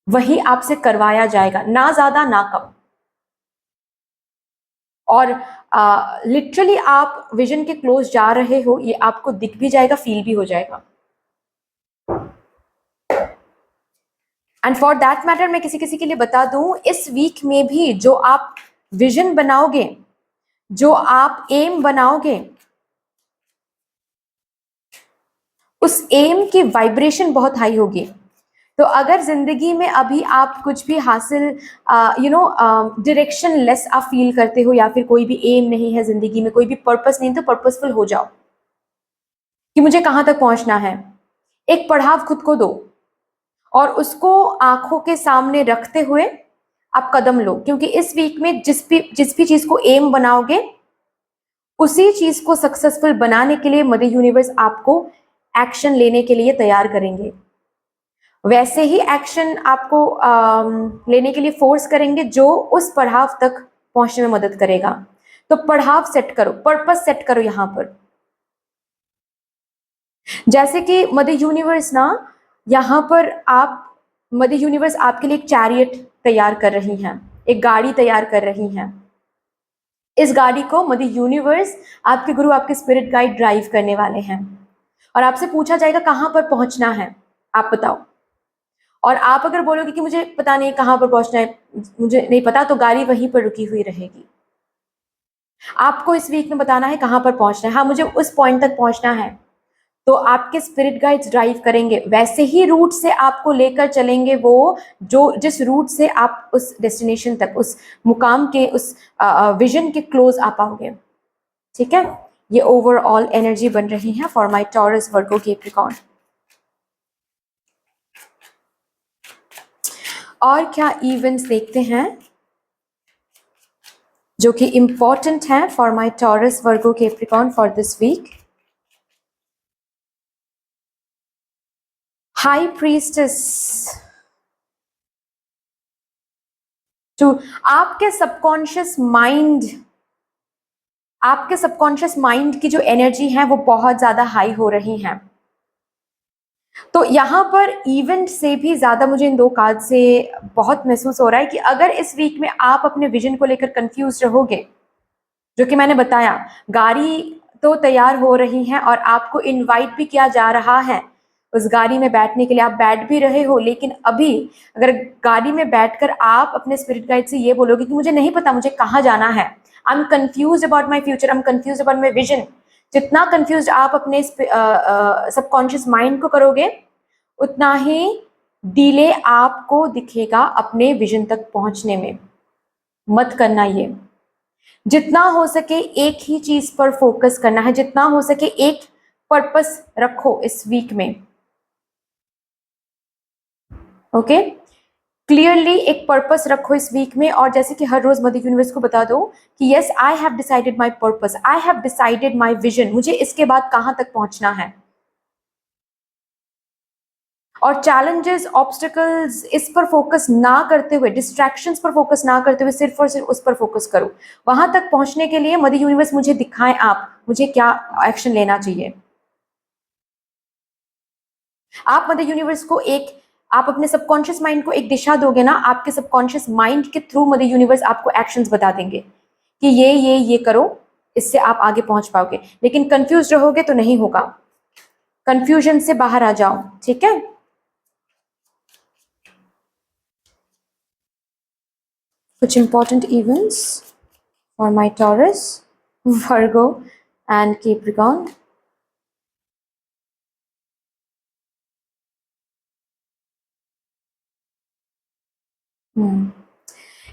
वही आपसे करवाया जाएगा, ना ज्यादा ना कम। और लिटरली आप विजन के क्लोज जा रहे हो, ये आपको दिख भी जाएगा, फील भी हो जाएगा। एंड फॉर दैट मैटर मैं किसी किसी के लिए बता दूं, इस वीक में भी जो आप विजन बनाओगे, जो आप एम बनाओगे, उस एम की वाइब्रेशन बहुत हाई होगी। तो अगर जिंदगी में अभी आप कुछ भी हासिल, डायरेक्शन लेस आप फील करते हो, या फिर कोई भी एम नहीं है जिंदगी में, कोई भी पर्पस नहीं, तो पर्पसफुल हो जाओ कि मुझे कहां तक पहुंचना है। एक पड़ाव खुद को दो और उसको आंखों के सामने रखते हुए आप कदम लो, क्योंकि इस वीक में जिस भी चीज को एम बनाओगे, उसी चीज को सक्सेसफुल बनाने के लिए मदर यूनिवर्स आपको एक्शन लेने के लिए तैयार करेंगे। वैसे ही एक्शन आपको लेने के लिए फोर्स करेंगे जो उस पड़ाव तक पहुंचने में मदद करेगा। तो पड़ाव सेट करो, पर्पस सेट करो यहां पर। जैसे कि मदर यूनिवर्स ना, यहां पर आप, मदर यूनिवर्स आपके लिए एक चैरियट तैयार कर रही हैं, एक गाड़ी तैयार कर रही हैं, इस गाड़ी को मदर यूनिवर्स, आपके गुरु, आपके स्पिरिट गाइड ड्राइव करने वाले हैं और आपसे पूछा जाएगा कहाँ पर पहुंचना है, आप बताओ। और आप अगर बोलोगे कि मुझे पता नहीं कहाँ पर पहुंचना है, मुझे नहीं पता, तो गाड़ी वहीं पर रुकी हुई रहेगी। आपको इस वीक में बताना है कहाँ पर पहुंचना है। हाँ, मुझे उस पॉइंट तक पहुंचना है, तो आपके स्पिरिट गाइड्स ड्राइव करेंगे, वैसे ही रूट से आपको लेकर चलेंगे वो, जो जिस रूट से आप उस डेस्टिनेशन तक, उस मुकाम के, उस विजन के क्लोज आ पाओगे। ठीक है, ये ओवरऑल एनर्जी बन रही है for my Taurus, Virgo, Capricorn. और क्या इवेंट्स देखते हैं जो कि इंपॉर्टेंट है for my Taurus, Virgo, Capricorn for this week. High priestess to आपके सबकॉन्शियस माइंड, आपके सबकॉन्शियस माइंड की जो एनर्जी है वो बहुत ज्यादा हाई हो रही है। तो यहाँ पर इवेंट से भी ज्यादा मुझे इन दो कार्ड से बहुत महसूस हो रहा है कि अगर इस वीक में आप अपने विजन को लेकर कंफ्यूज रहोगे, जो कि मैंने बताया, गाड़ी तो तैयार हो रही है और आपको इनवाइट भी किया जा रहा है उस गाड़ी में बैठने के लिए, आप बैठ भी रहे हो, लेकिन अभी अगर गाड़ी में बैठकर आप अपने स्पिरिट गाइड से ये बोलोगे कि मुझे नहीं पता मुझे कहाँ जाना है, I am confuse about my future, I am confuse about my vision, जितना कंफ्यूज आप अपने सबकॉन्शियस माइंड को करोगे, उतना ही डिले आपको दिखेगा अपने विजन तक पहुंचने में। मत करना ये। जितना हो सके एक ही चीज पर फोकस करना है, जितना हो सके एक पर्पस रखो इस वीक में। ओके, क्लियरली एक पर्पस रखो इस वीक में, और जैसे कि हर रोज मदर यूनिवर्स को बता दो कि yes, I have decided my purpose, I have decided my vision, मुझे इसके बाद कहां तक पहुंचना है। और चैलेंजेस, ऑब्स्टिकल्स, इस पर फोकस ना करते हुए, डिस्ट्रैक्शंस पर फोकस ना करते हुए सिर्फ और सिर्फ उस पर फोकस करो। वहां तक पहुंचने के लिए मदर यूनिवर्स मुझे दिखाएं, आप मुझे क्या एक्शन लेना चाहिए। आप मदर यूनिवर्स को एक, आप अपने सबकॉन्शियस माइंड को एक दिशा दोगे ना, आपके सबकॉन्शियस माइंड के थ्रू मदर यूनिवर्स आपको एक्शंस बता देंगे कि ये करो, इससे आप आगे पहुंच पाओगे। लेकिन कंफ्यूज रहोगे तो नहीं होगा, कंफ्यूजन से बाहर आ जाओ। ठीक है, कुछ important events for my Taurus, Virgo and Capricorn.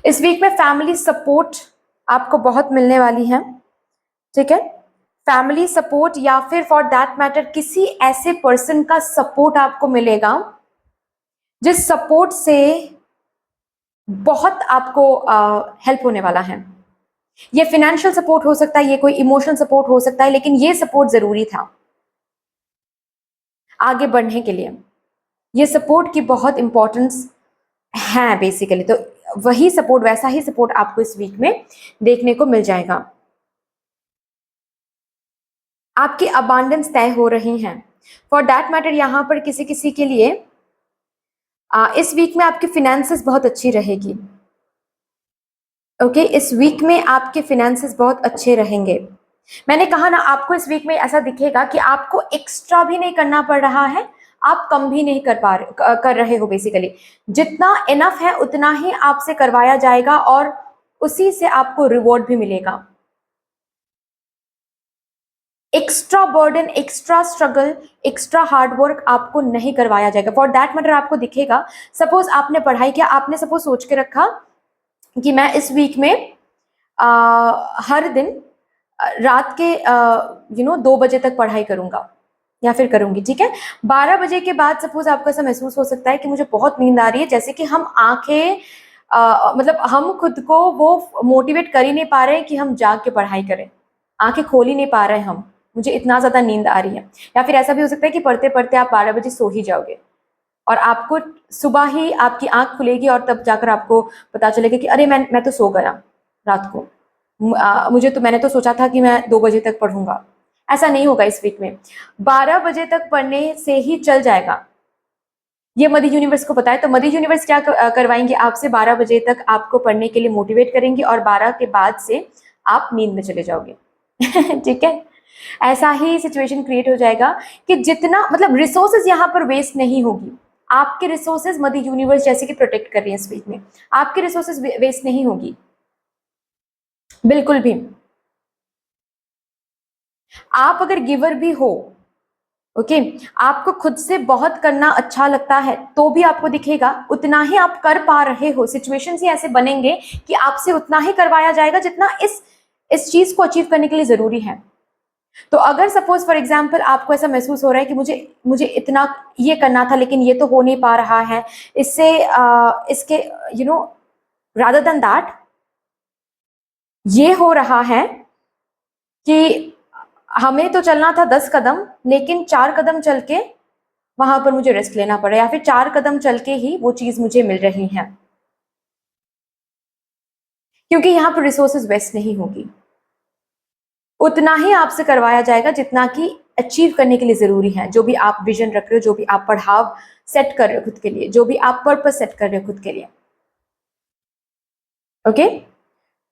इस वीक में फैमिली सपोर्ट आपको बहुत मिलने वाली है। ठीक है, फैमिली सपोर्ट या फिर फॉर दैट मैटर किसी ऐसे पर्सन का सपोर्ट आपको मिलेगा जिस सपोर्ट से बहुत आपको हेल्प होने वाला है। ये फाइनेंशियल सपोर्ट हो सकता है, ये कोई इमोशनल सपोर्ट हो सकता है, लेकिन ये सपोर्ट जरूरी था आगे बढ़ने के लिए। ये सपोर्ट की बहुत इंपॉर्टेंस है बेसिकली, तो वही सपोर्ट, वैसा ही सपोर्ट आपको इस वीक में देखने को मिल जाएगा। आपकी अबांडेंस तय हो रही हैं फॉर दैट मैटर। यहां पर किसी किसी के लिए इस वीक में आपकी फिनेंसेस बहुत अच्छी रहेगी। ओके, इस वीक में आपके फिनेंसेस बहुत अच्छे रहेंगे। मैंने कहा ना, आपको इस वीक में ऐसा दिखेगा कि आपको एक्स्ट्रा भी नहीं करना पड़ रहा है, आप कम भी नहीं कर रहे हो। बेसिकली जितना इनफ है उतना ही आपसे करवाया जाएगा और उसी से आपको रिवॉर्ड भी मिलेगा। Extra burden, extra struggle, extra hard work आपको नहीं करवाया जाएगा। फॉर दैट मैटर आपको दिखेगा, सपोज आपने पढ़ाई किया, आपने सपोज सोच के रखा कि मैं इस वीक में हर दिन रात के 2 बजे तक पढ़ाई करूंगा या फिर करूंगी। ठीक है, 12 बजे के बाद सपोज आपको ऐसा महसूस हो सकता है कि मुझे बहुत नींद आ रही है, जैसे कि हम आंखें मतलब हम खुद को वो मोटिवेट कर ही नहीं पा रहे हैं कि हम जाग के पढ़ाई करें, आंखें खोल ही नहीं पा रहे हैं हम, मुझे इतना ज्यादा नींद आ रही है। या फिर ऐसा भी हो सकता है कि पढ़ते पढ़ते आप 12 बजे सो ही जाओगे और आपको सुबह ही आपकी आंख खुलेगी और तब जाकर आपको पता चलेगा कि अरे मैं तो सो गया रात को, मैंने तो सोचा था कि मैं 2 बजे तक पढ़ूंगा। ऐसा नहीं होगा इस वीक में, 12 बजे तक पढ़ने से ही चल जाएगा। ये मदर यूनिवर्स को पता है, तो मदर यूनिवर्स क्या करवाएंगे आपसे, 12 बजे तक आपको पढ़ने के लिए मोटिवेट करेंगे और 12 के बाद से आप नींद में चले जाओगे। ठीक है, ऐसा ही सिचुएशन क्रिएट हो जाएगा कि जितना मतलब रिसोर्सेज यहाँ पर वेस्ट नहीं होगी। आपके रिसोर्सेज मदर यूनिवर्स जैसे कि प्रोटेक्ट कर रही है इस वीक में, आपके रिसोर्सेज वेस्ट नहीं होगी बिल्कुल भी। आप अगर गिवर भी हो, ओके, आपको खुद से बहुत करना अच्छा लगता है तो भी आपको दिखेगा उतना ही आप कर पा रहे हो। सिचुएशन ही ऐसे बनेंगे कि आपसे उतना ही करवाया जाएगा जितना इस चीज को अचीव करने के लिए जरूरी है। तो अगर सपोज फॉर एग्जाम्पल आपको ऐसा महसूस हो रहा है कि मुझे मुझे इतना ये करना था लेकिन ये तो हो नहीं पा रहा है, इससे इसके रादर देन दैट ये हो रहा है कि हमें तो चलना था 10 कदम लेकिन 4 कदम चल के वहां पर मुझे रेस्ट लेना पड़ा, या फिर 4 कदम चल के ही वो चीज मुझे मिल रही है, क्योंकि यहाँ पर रिसोर्सेज वेस्ट नहीं होगी। उतना ही आपसे करवाया जाएगा जितना कि अचीव करने के लिए जरूरी है। जो भी आप विजन रख रहे हो, जो भी आप पढ़ाव सेट कर रहे हो खुद के लिए, जो भी आप पर्पस सेट कर रहे हो खुद के लिए, ओके।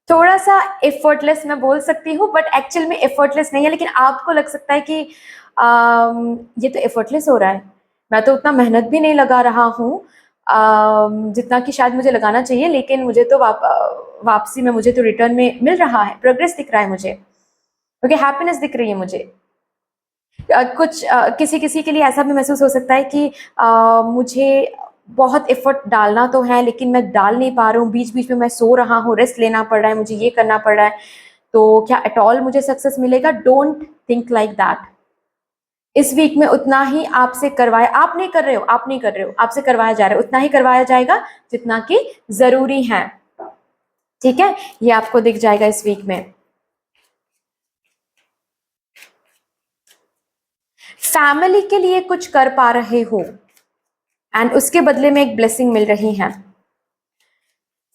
थोड़ा सा एफर्टलेस मैं बोल सकती हूँ बट एक्चुअल में एफर्टलेस नहीं है, लेकिन आपको लग सकता है कि ये तो एफर्टलेस हो रहा है, मैं तो उतना मेहनत भी नहीं लगा रहा हूँ जितना कि शायद मुझे लगाना चाहिए, लेकिन मुझे तो वापसी में मुझे तो रिटर्न में मिल रहा है, प्रोग्रेस दिख रहा है मुझे, ओके, हैप्पीनेस दिख रही है मुझे। कुछ किसी किसी के लिए ऐसा भी महसूस हो सकता है कि मुझे बहुत एफर्ट डालना तो है लेकिन मैं डाल नहीं पा रहा हूँ, बीच बीच में मैं सो रहा हूँ, रेस्ट लेना पड़ रहा है, मुझे ये करना पड़ रहा है, तो क्या एट ऑल मुझे सक्सेस मिलेगा? Don't think like that. इस वीक में उतना ही आपसे करवाया, आप नहीं कर रहे हो, आप नहीं कर रहे हो, आपसे करवाया जा रहा है, उतना ही करवाया जाएगा जितना कि जरूरी है। ठीक है, ये आपको दिख जाएगा इस वीक में। फैमिली के लिए कुछ कर पा रहे हो एंड उसके बदले में एक ब्लेसिंग मिल रही है।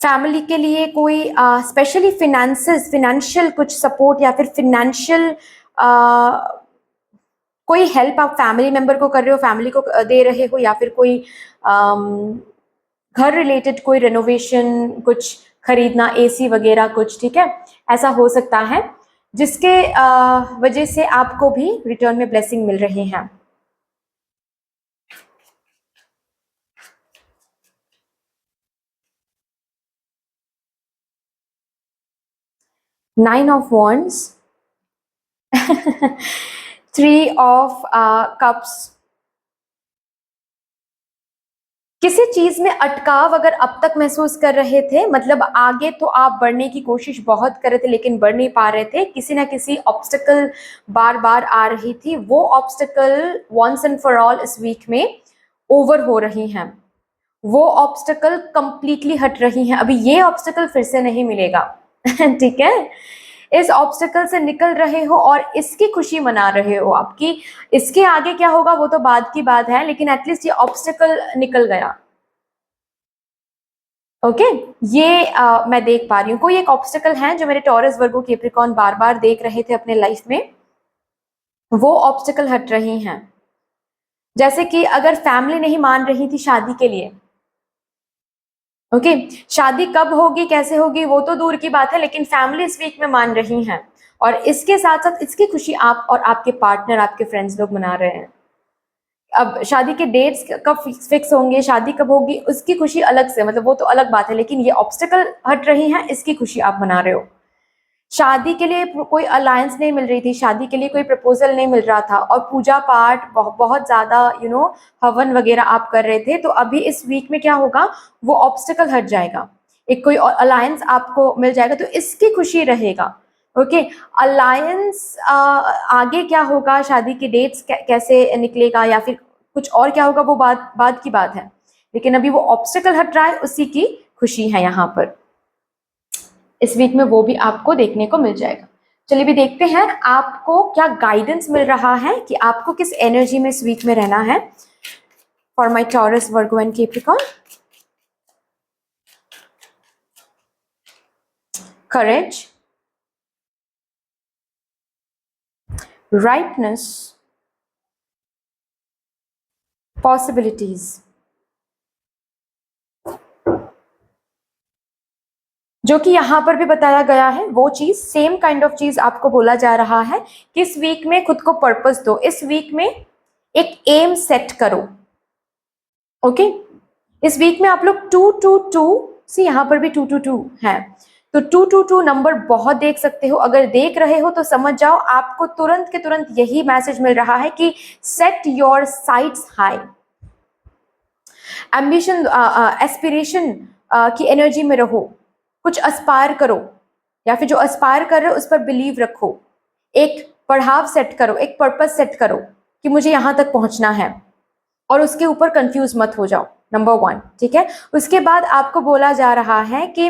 फैमिली के लिए कोई स्पेशली फिनेंशियल कुछ सपोर्ट या फिर फिनेंशियल कोई हेल्प आप फैमिली मेंबर को कर रहे हो, फैमिली को दे रहे हो, या फिर कोई घर रिलेटेड कोई रेनोवेशन कुछ खरीदना, एसी वगैरह कुछ, ठीक है, ऐसा हो सकता है जिसके वजह से आपको भी रिटर्न में ब्लेसिंग मिल रही है। Nine of wands, three of cups. किसी चीज में अटकाव अगर अब तक महसूस कर रहे थे, मतलब आगे तो आप बढ़ने की कोशिश बहुत कर रहे थे लेकिन बढ़ नहीं पा रहे थे, किसी ना किसी ऑब्स्टेकल बार बार आ रही थी, वो obstacle once and for all इस वीक में ओवर हो रही हैं, वो ऑब्स्टेकल कंप्लीटली हट रही हैं, अभी ये ऑब्स्टेकल फिर से नहीं मिलेगा। ठीक है, इस ऑब्स्टेकल से निकल रहे हो और इसकी खुशी मना रहे हो आपकी। इसके आगे क्या होगा वो तो बाद की बात है, लेकिन एटलीस्ट ये ऑब्स्टेकल निकल गया। ओके, ये मैं देख पा रही हूँ कोई एक ऑब्स्टेकल है जो मेरे टॉरस वर्गो कैप्रिकॉर्न बार बार देख रहे थे अपने लाइफ में, वो ऑब्स्टेकल हट रही हैं। जैसे कि अगर फैमिली नहीं मान रही थी शादी के लिए, ओके, शादी कब होगी कैसे होगी वो तो दूर की बात है, लेकिन फैमिली इस वीक में मान रही हैं, और इसके साथ साथ इसकी खुशी आप और आपके पार्टनर, आपके फ्रेंड्स लोग मना रहे हैं। अब शादी के डेट्स कब फिक्स होंगे, शादी कब होगी, उसकी खुशी अलग से, मतलब वो तो अलग बात है, लेकिन ये ऑब्स्टेकल हट रही हैं, इसकी खुशी आप मना रहे हो। शादी के लिए कोई अलायंस नहीं मिल रही थी, शादी के लिए कोई प्रपोजल नहीं मिल रहा था, और पूजा पाठ बहुत ज्यादा हवन वगैरह आप कर रहे थे, तो अभी इस वीक में क्या होगा, वो ऑब्स्टेकल हट जाएगा, एक कोई अलायंस आपको मिल जाएगा, तो इसकी खुशी रहेगा। ओके, अलायंस आगे क्या होगा, शादी की डेट्स कैसे निकलेगा, या फिर कुछ और क्या होगा, वो बात की बात है, लेकिन अभी वो ऑब्स्टेकल हट रहा है, उसी की खुशी है यहाँ पर। इस वीक में वो भी आपको देखने को मिल जाएगा। चलिए भी देखते हैं आपको क्या गाइडेंस मिल रहा है कि आपको किस एनर्जी में इस वीक में रहना है for my Taurus Virgo and Capricorn. Courage, rightness, possibilities, जो कि यहाँ पर भी बताया गया है, वो चीज सेम काइंड ऑफ चीज आपको बोला जा रहा है कि इस वीक में खुद को पर्पस दो, इस वीक में एक एम सेट करो। ओके, इस वीक में आप लोग 222 सी, यहाँ पर भी 222 है, तो 222 नंबर बहुत देख सकते हो। अगर देख रहे हो तो समझ जाओ आपको तुरंत के तुरंत यही मैसेज मिल रहा है कि set your sites high. Ambition, aspiration की एनर्जी में रहो, कुछ अस्पायर करो, या फिर जो अस्पायर कर रहे हो उस पर बिलीव रखो, एक पड़ाव सेट करो, एक पर्पस सेट करो कि मुझे यहां तक पहुंचना है, और उसके ऊपर कंफ्यूज मत हो जाओ, नंबर 1। ठीक है, उसके बाद आपको बोला जा रहा है कि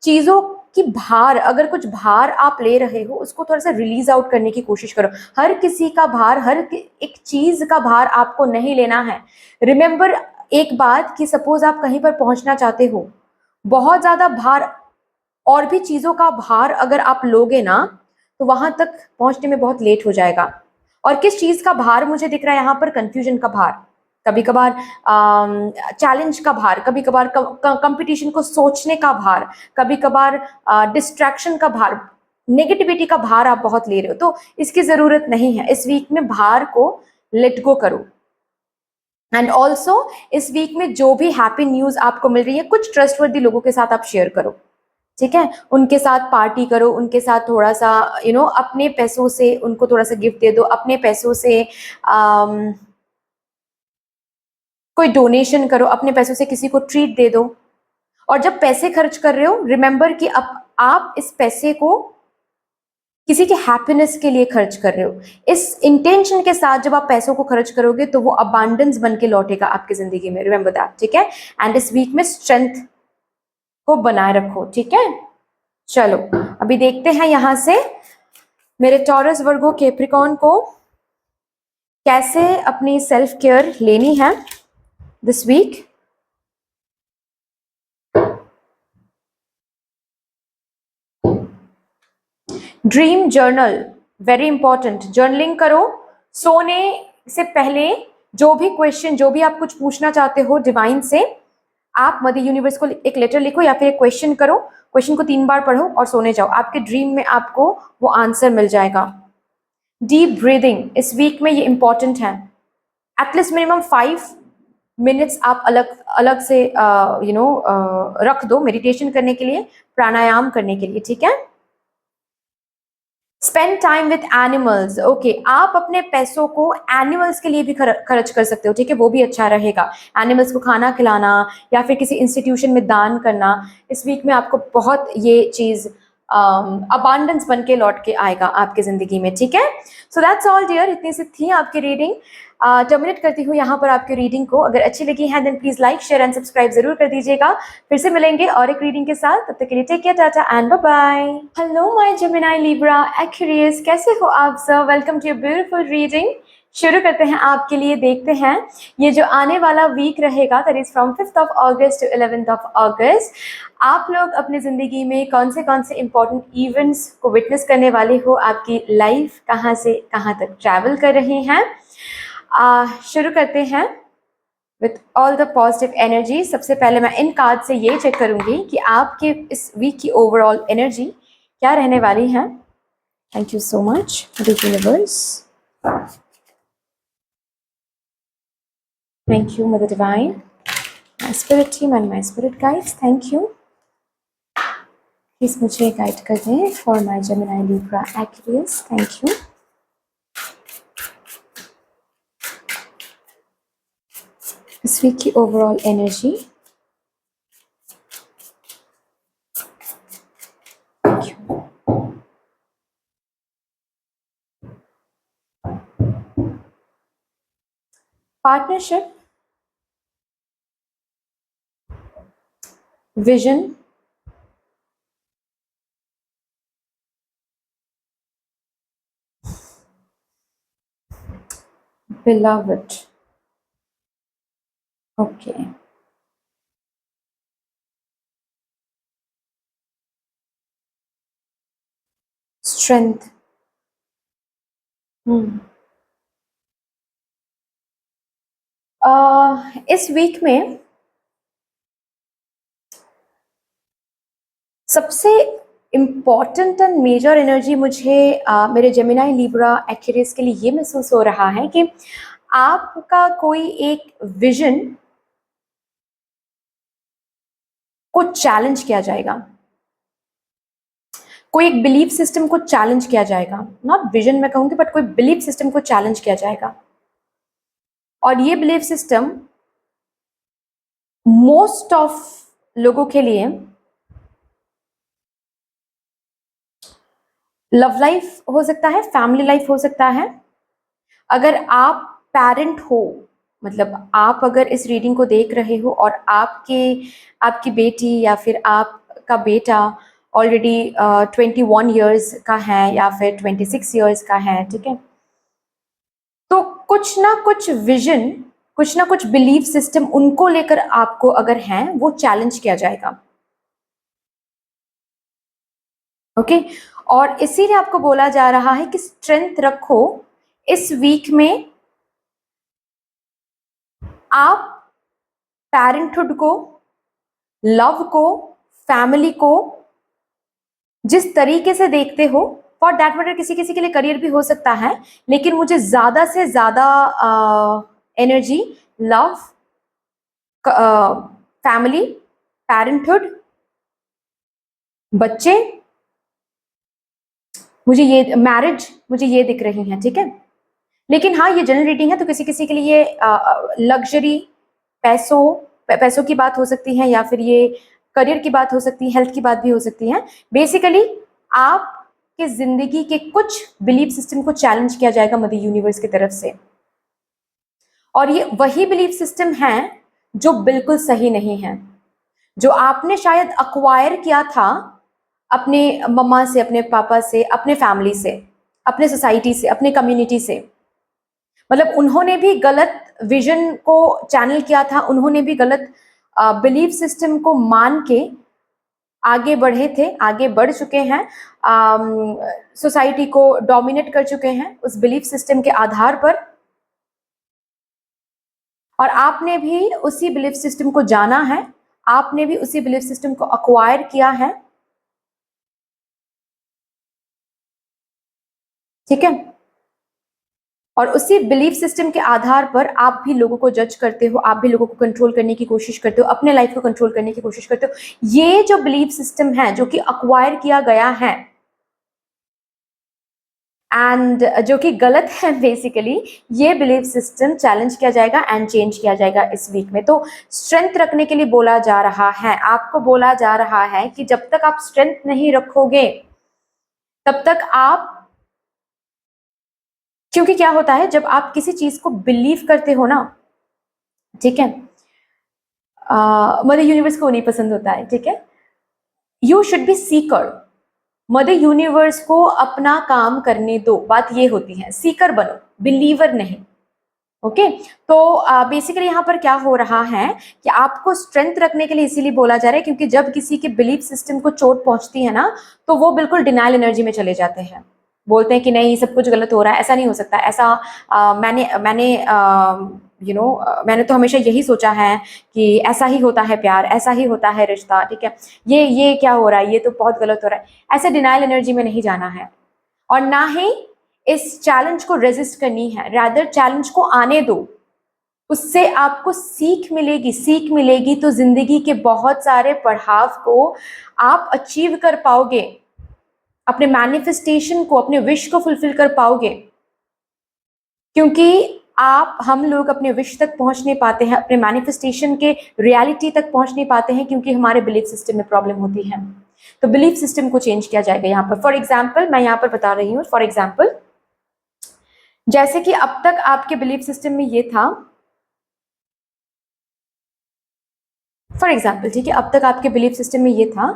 चीजों की भार, अगर कुछ भार आप ले रहे हो उसको थोड़ा सा रिलीज आउट करने की कोशिश करो। हर किसी का भार, एक चीज का भार आपको नहीं लेना है। रिमेंबर एक बात कि सपोज आप कहीं पर पहुंचना चाहते हो, बहुत ज्यादा भार और भी चीजों का भार अगर आप लोगे ना, तो वहां तक पहुंचने में बहुत लेट हो जाएगा। और किस चीज का भार मुझे दिख रहा है यहाँ पर? कंफ्यूजन का भार, कभी कभार चैलेंज का भार, कभी कभार कंपटीशन को सोचने का भार, कभी कभार डिस्ट्रैक्शन का भार, नेगेटिविटी का भार आप बहुत ले रहे हो, तो इसकी जरूरत नहीं है। इस वीक में भार को लेट गो करो। एंड ऑल्सो इस वीक में जो भी हैप्पी न्यूज आपको मिल रही है, कुछ ट्रस्टवर्दी लोगों के साथ आप शेयर करो। ठीक है, उनके साथ पार्टी करो, उनके साथ थोड़ा सा अपने पैसों से उनको थोड़ा सा गिफ्ट दे दो, अपने पैसों से कोई डोनेशन करो, अपने पैसों से किसी को ट्रीट दे दो। और जब पैसे खर्च कर रहे हो, रिमेंबर कि आप इस पैसे को किसी के हैप्पीनेस के लिए खर्च कर रहे हो। इस इंटेंशन के साथ जब आप पैसों को खर्च करोगे तो वो अबांडेंस बन के लौटेगा आपकी जिंदगी में, रिमेंबर दैट। ठीक है, एंड इस वीक में स्ट्रेंथ को बनाए रखो। ठीक है, चलो अभी देखते हैं यहां से मेरे टॉरस, वर्गो, कैप्रिकॉर्न को कैसे अपनी सेल्फ केयर लेनी है this week. Dream journal, very important, journaling करो। सोने से पहले जो भी क्वेश्चन, जो भी आप कुछ पूछना चाहते हो डिवाइन से, आप मदर यूनिवर्स को एक लेटर लिखो या फिर एक क्वेश्चन करो, क्वेश्चन को 3 बार पढ़ो और सोने जाओ। आपके ड्रीम में आपको वो आंसर मिल जाएगा। डीप ब्रीदिंग इस वीक में ये इंपॉर्टेंट है। एटलीस्ट मिनिमम 5 मिनट्स आप अलग अलग से रख दो मेडिटेशन करने के लिए, प्राणायाम करने के लिए। ठीक है, spend time with animals. Okay, आप अपने पैसों को एनिमल्स के लिए भी खर्च कर सकते हो। ठीक है, वो भी अच्छा रहेगा। एनिमल्स को खाना खिलाना या फिर किसी इंस्टीट्यूशन में दान करना, इस वीक में आपको बहुत ये चीज अबांडेंस बन के लौट के आएगा आपकी जिंदगी में। ठीक है, सो दैट्स ऑल डियर, इतनी सी थी आपकी रीडिंग। टर्मिनेट करती हूँ यहाँ पर आपकी रीडिंग को। अगर अच्छी लगी है then please like, share and subscribe जरूर कर दीजिएगा। फिर से मिलेंगे और एक रीडिंग के साथ, तब तक के लिए take care, tata and bye bye. Hello my Gemini Libra Aquarius, कैसे हो आप सब? Welcome to your beautiful reading. शुरू करते हैं आपके लिए, देखते हैं ये जो आने वाला वीक रहेगा, that is from 5th of August to 11th of August, आप लोग अपनी जिंदगी में कौन से इंपॉर्टेंट इवेंट्स को विटनेस करने वाले हो, आपकी लाइफ कहाँ से कहाँ तक ट्रैवल कर रही हैं। शुरू करते हैं with all the positive energy. सबसे पहले मैं इन कार्ड से ये चेक करूंगी कि आपके इस वीक की ओवरऑल एनर्जी क्या रहने वाली है। Thank you so much universe, thank you mother divine, my spirit team and my spirit guides, thank you. Please मुझे गाइड कर दें for my Gemini Libra Aquarius, thank you. इस वीक की overall energy, thank you. Partnership, vision, beloved, okay, strength, इस week में सबसे important and major energy मुझे मेरे जेमिनाई लिब्रा एक्वेरियस के लिए ये महसूस हो रहा है कि आपका कोई एक विजन को चैलेंज किया जाएगा, कोई एक बिलीफ सिस्टम को चैलेंज किया जाएगा, नॉट विजन मैं कहूंगी बट कोई बिलीफ सिस्टम को चैलेंज किया जाएगा। और ये बिलीफ सिस्टम मोस्ट ऑफ लोगों के लिए लव लाइफ हो सकता है, फैमिली लाइफ हो सकता है। अगर आप पेरेंट हो, मतलब आप अगर इस रीडिंग को देख रहे हो और आपकी बेटी या फिर आपका बेटा ऑलरेडी 21 ईयर्स का है या फिर 26 ईयर्स का है, ठीक है, तो कुछ ना कुछ विजन, कुछ ना कुछ बिलीफ सिस्टम उनको लेकर आपको अगर है वो चैलेंज किया जाएगा। ओके और इसीलिए आपको बोला जा रहा है कि स्ट्रेंथ रखो। इस वीक में आप पेरेंटहुड को, लव को, फैमिली को जिस तरीके से देखते हो, फॉर दैट मैटर किसी किसी के लिए करियर भी हो सकता है, लेकिन मुझे ज्यादा से ज्यादा एनर्जी लव, फैमिली, पेरेंटहुड, बच्चे, मुझे ये मैरिज, मुझे ये दिख रही हैं, ठीक है। लेकिन हाँ, ये जनरल रीडिंग है तो किसी किसी के लिए लग्जरी, पैसों की बात हो सकती है या फिर ये करियर की बात हो सकती है, हेल्थ की बात भी हो सकती है। बेसिकली आपके जिंदगी के कुछ बिलीफ सिस्टम को चैलेंज किया जाएगा मदर यूनिवर्स की तरफ से, और ये वही बिलीफ सिस्टम है जो बिल्कुल सही नहीं है, जो आपने शायद अक्वायर किया था अपने मम्मा से, अपने पापा से, अपने फैमिली से, अपने सोसाइटी से, अपने कम्युनिटी से। मतलब उन्होंने भी गलत विजन को चैनल किया था, उन्होंने भी गलत बिलीफ सिस्टम को मान के आगे बढ़े थे, आगे बढ़ चुके हैं, सोसाइटी को डोमिनेट कर चुके हैं उस बिलीफ सिस्टम के आधार पर, और आपने भी उसी बिलीफ सिस्टम को जाना है, आपने भी उसी बिलीफ सिस्टम को अक्वायर किया है, ठीक है। और उसी बिलीफ सिस्टम के आधार पर आप भी लोगों को जज करते हो, आप भी लोगों को कंट्रोल करने की कोशिश करते हो, अपने लाइफ को कंट्रोल करने की कोशिश करते हो। ये जो बिलीफ सिस्टम है जो कि अक्वायर किया गया है एंड जो कि गलत है, बेसिकली ये बिलीफ सिस्टम चैलेंज किया जाएगा एंड चेंज किया जाएगा इस वीक में। तो स्ट्रेंथ रखने के लिए बोला जा रहा है, आपको बोला जा रहा है कि जब तक आप स्ट्रेंथ नहीं रखोगे तब तक आप, क्योंकि क्या होता है जब आप किसी चीज को बिलीव करते हो ना, ठीक है, मदर यूनिवर्स को नहीं पसंद होता है, ठीक है, you should be Sikar. Mother universe को अपना काम करने दो, बात ये होती है, सीकर बनो, बिलीवर नहीं। ओके तो बेसिकली यहाँ पर क्या हो रहा है कि आपको स्ट्रेंथ रखने के लिए इसीलिए बोला जा रहा है क्योंकि जब किसी के बिलीफ सिस्टम को चोट पहुंचती है ना तो वो बिल्कुल डिनाइल एनर्जी में चले जाते हैं, बोलते हैं कि नहीं सब कुछ गलत हो रहा है, ऐसा नहीं हो सकता, ऐसा मैंने तो हमेशा यही सोचा है कि ऐसा ही होता है प्यार, ऐसा ही होता है रिश्ता, ठीक है, ये क्या हो रहा है, ये तो बहुत गलत हो रहा है। ऐसे डिनाइल एनर्जी में नहीं जाना है और ना ही इस चैलेंज को रेजिस्ट करनी है, रादर चैलेंज को आने दो, उससे आपको सीख मिलेगी, सीख मिलेगी तो जिंदगी के बहुत सारे पड़ाव को आप अचीव कर पाओगे, अपने मैनिफेस्टेशन को, अपने विश को फुलफिल कर पाओगे। क्योंकि हम लोग अपने विश तक पहुंच नहीं पाते हैं, अपने मैनिफेस्टेशन के रियलिटी तक पहुंच नहीं पाते हैं क्योंकि हमारे बिलीफ सिस्टम में प्रॉब्लम होती है। तो बिलीफ सिस्टम को चेंज किया जाएगा यहाँ पर। फॉर एग्जाम्पल मैं यहाँ पर बता रही हूँ, फॉर एग्जाम्पल जैसे कि अब तक आपके बिलीफ सिस्टम में ये था, फॉर एग्जाम्पल ठीक है, अब तक आपके बिलीफ सिस्टम में ये था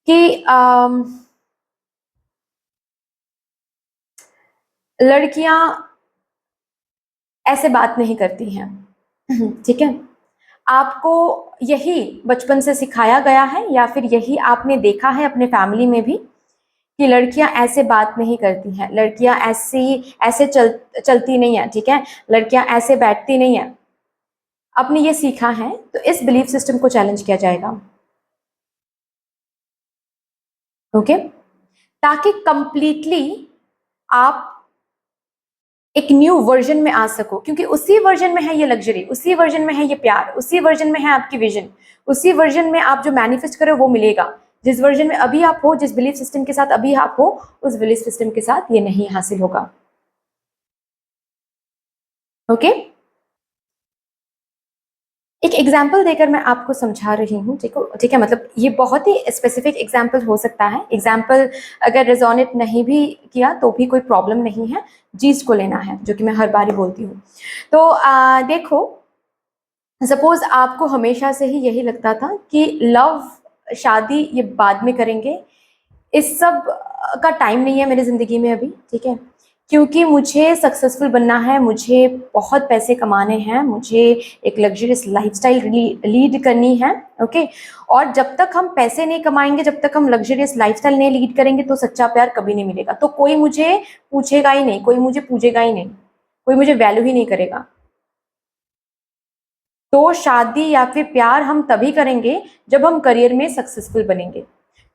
कि लड़कियां ऐसे बात नहीं करती हैं, ठीक है, आपको यही बचपन से सिखाया गया है या फिर यही आपने देखा है अपने फैमिली में भी कि लड़कियां ऐसे बात नहीं करती हैं, लड़कियां ऐसे चलती नहीं है, ठीक है, लड़कियां ऐसे बैठती नहीं है, आपने ये सीखा है। तो इस बिलीफ सिस्टम को चैलेंज किया जाएगा। ओके, ताकि कंप्लीटली आप एक न्यू वर्जन में आ सको, क्योंकि उसी वर्जन में है ये लग्जरी, उसी वर्जन में है ये प्यार, उसी वर्जन में है आपकी विजन, उसी वर्जन में आप जो मैनिफेस्ट करो वो मिलेगा। जिस वर्जन में अभी आप हो, जिस बिलीफ सिस्टम के साथ अभी आप हो, उस बिलीफ सिस्टम के साथ ये नहीं हासिल होगा। ओके, एक एग्जाम्पल देकर मैं आपको समझा रही हूँ, ठीक है, मतलब ये बहुत ही स्पेसिफिक एग्जाम्पल हो सकता है। एग्जाम्पल अगर रेजोनेट नहीं भी किया तो भी कोई प्रॉब्लम नहीं है, चीज को लेना है, जो कि मैं हर बार ही बोलती हूँ। तो देखो, सपोज आपको हमेशा से ही यही लगता था कि लव, शादी ये बाद में करेंगे, इस सब का टाइम नहीं है मेरी ज़िंदगी में अभी, ठीक है, क्योंकि मुझे सक्सेसफुल बनना है, मुझे बहुत पैसे कमाने हैं, मुझे एक लग्जरियस लाइफस्टाइल लीड करनी है। ओके, और जब तक हम पैसे नहीं कमाएंगे, जब तक हम लग्जरियस लाइफस्टाइल नहीं लीड करेंगे, तो सच्चा प्यार कभी नहीं मिलेगा। तो कोई मुझे पूछेगा ही नहीं, कोई मुझे पूछेगा ही नहीं, कोई मुझे वैल्यू ही नहीं करेगा। तो शादी या फिर प्यार हम तभी करेंगे जब हम करियर में सक्सेसफुल बनेंगे।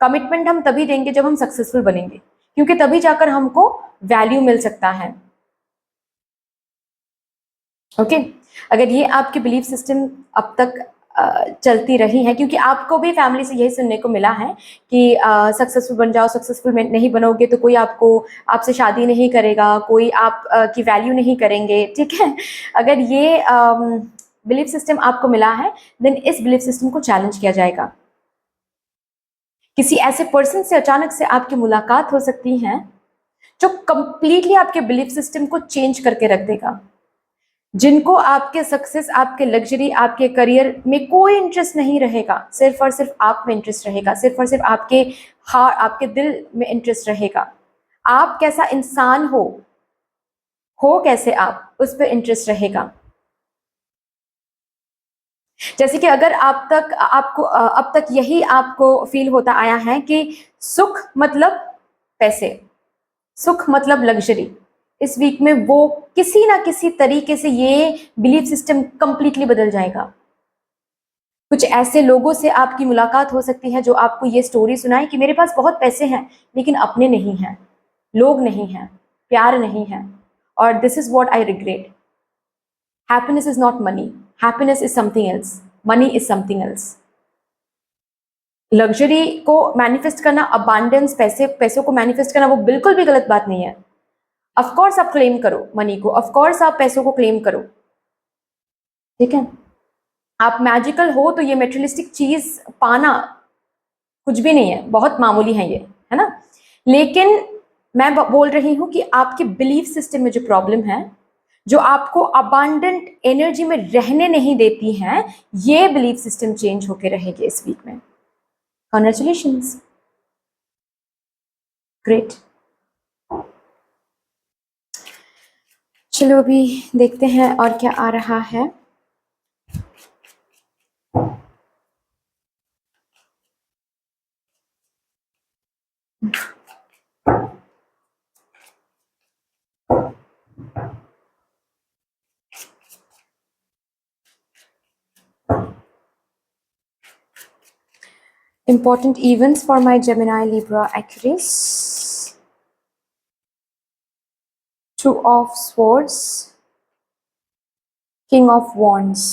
कमिटमेंट हम तभी देंगे जब हम सक्सेसफुल बनेंगे, क्योंकि तभी जाकर हमको वैल्यू मिल सकता है। ओके, अगर ये आपकी बिलीफ सिस्टम अब तक चलती रही है, क्योंकि आपको भी फैमिली से यही सुनने को मिला है कि सक्सेसफुल बन जाओ, सक्सेसफुल नहीं बनोगे तो कोई आपसे शादी नहीं करेगा, कोई आप की वैल्यू नहीं करेंगे, ठीक है। अगर ये बिलीफ सिस्टम आपको मिला है, देन इस बिलीफ सिस्टम को चैलेंज किया जाएगा। किसी ऐसे पर्सन से अचानक से आपकी मुलाकात हो सकती है जो कंप्लीटली आपके बिलीफ सिस्टम को चेंज करके रख देगा, जिनको आपके सक्सेस, आपके लग्जरी, आपके करियर में कोई इंटरेस्ट नहीं रहेगा, सिर्फ और सिर्फ आप में इंटरेस्ट रहेगा, सिर्फ और सिर्फ आपके दिल में इंटरेस्ट रहेगा। आप कैसा इंसान हो कैसे आप, उस पर इंटरेस्ट रहेगा। जैसे कि अगर अब तक यही आपको फील होता आया है कि सुख मतलब पैसे, सुख मतलब लग्जरी, इस वीक में वो किसी ना किसी तरीके से ये बिलीफ सिस्टम कंप्लीटली बदल जाएगा। कुछ ऐसे लोगों से आपकी मुलाकात हो सकती है जो आपको ये स्टोरी सुनाए कि मेरे पास बहुत पैसे हैं लेकिन अपने नहीं हैं, लोग नहीं हैं, प्यार नहीं है, और this is what I regret. Happiness is not money, happiness is something else, money is something else. Luxury को मैनिफेस्ट करना, अबांडेंस, पैसों को मैनिफेस्ट करना, वो बिल्कुल भी गलत बात नहीं है। ऑफ कोर्स आप क्लेम करो मनी को, ऑफ कोर्स आप पैसों को क्लेम करो, ठीक है। आप मैजिकल हो तो ये मेटेरियलिस्टिक चीज पाना कुछ भी नहीं है, बहुत मामूली है ये, है ना। लेकिन मैं बोल रही हूं कि आपके बिलीफ सिस्टम में जो प्रॉब्लम है, जो आपको अबांडेंट एनर्जी में रहने नहीं देती है, ये बिलीफ सिस्टम चेंज होके रहेगी इस वीक में। Congratulations, great. चलो अभी देखते हैं और क्या आ रहा है। Important events for my Gemini, Libra, Aquarius. Two of Swords, King of Wands.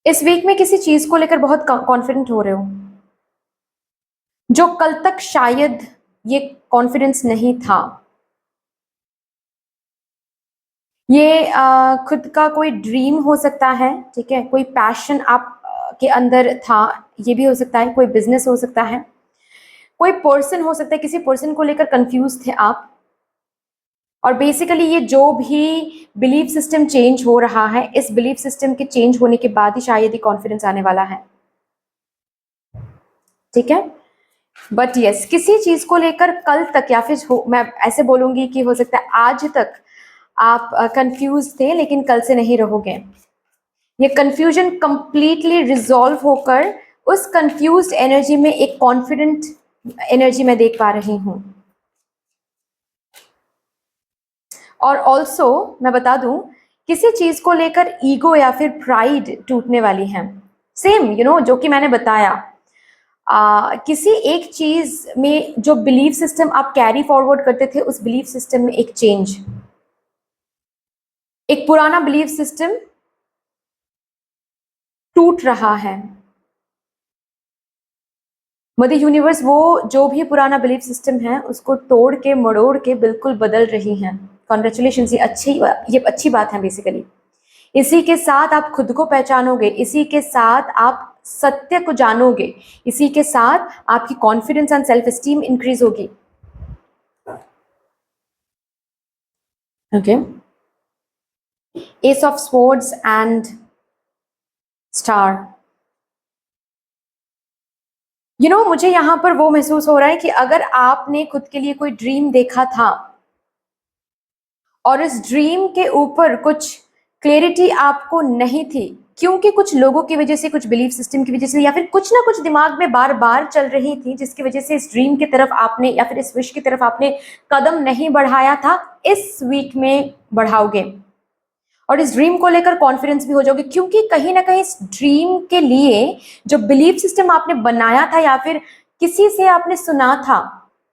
इस वीक में किसी चीज को लेकर बहुत कॉन्फिडेंट हो रहे हो, जो कल तक शायद ये कॉन्फिडेंस नहीं था। ये खुद का कोई ड्रीम हो सकता है, ठीक है, कोई पैशन आप के अंदर था, ये भी हो सकता है, कोई बिजनेस हो सकता है, कोई पर्सन हो सकता है, किसी पर्सन को लेकर कंफ्यूज थे आप। और बेसिकली ये जो भी बिलीफ सिस्टम चेंज हो रहा है, इस बिलीफ सिस्टम के चेंज होने के बाद ही शायद ही कॉन्फिडेंस आने वाला है, ठीक है। बट यस, किसी चीज को लेकर कल तक, या फिर मैं ऐसे बोलूंगी कि हो सकता है आज तक आप कंफ्यूज थे, लेकिन कल से नहीं रहोगे। ये कंफ्यूजन कंप्लीटली रिजॉल्व होकर उस कंफ्यूज्ड एनर्जी में एक कॉन्फिडेंट एनर्जी में देख पा रही हूं। और ऑल्सो मैं बता दूं, किसी चीज को लेकर ईगो या फिर प्राइड टूटने वाली है। सेम जो कि मैंने बताया, किसी एक चीज में जो बिलीफ सिस्टम आप कैरी फॉरवर्ड करते थे, उस बिलीफ सिस्टम में एक चेंज, एक पुराना बिलीफ सिस्टम टूट रहा है। मदर यूनिवर्स वो जो भी पुराना बिलीफ सिस्टम है उसको तोड़ के मरोड़ के बिल्कुल बदल रही हैं। कॉन्ग्रेचुलेशन, ये अच्छी बात है बेसिकली। इसी के साथ आप खुद को पहचानोगे, इसी के साथ आप सत्य को जानोगे, इसी के साथ आपकी confidence and self esteem increase होगी। Okay, ace of swords and star. मुझे यहां पर वो महसूस हो रहा है कि अगर आपने खुद के लिए कोई ड्रीम देखा था और इस ड्रीम के ऊपर कुछ क्लैरिटी आपको नहीं थी, क्योंकि कुछ लोगों की वजह से, कुछ बिलीफ सिस्टम की वजह से, या फिर कुछ ना कुछ दिमाग में बार बार चल रही थी, जिसकी वजह से इस ड्रीम की तरफ आपने या फिर इस विश की तरफ आपने कदम नहीं बढ़ाया था, इस वीक में बढ़ाओगे और इस ड्रीम को लेकर कॉन्फिडेंस भी हो जाओगे। क्योंकि कहीं ना कहीं इस ड्रीम के लिए जो बिलीफ सिस्टम आपने बनाया था या फिर किसी से आपने सुना था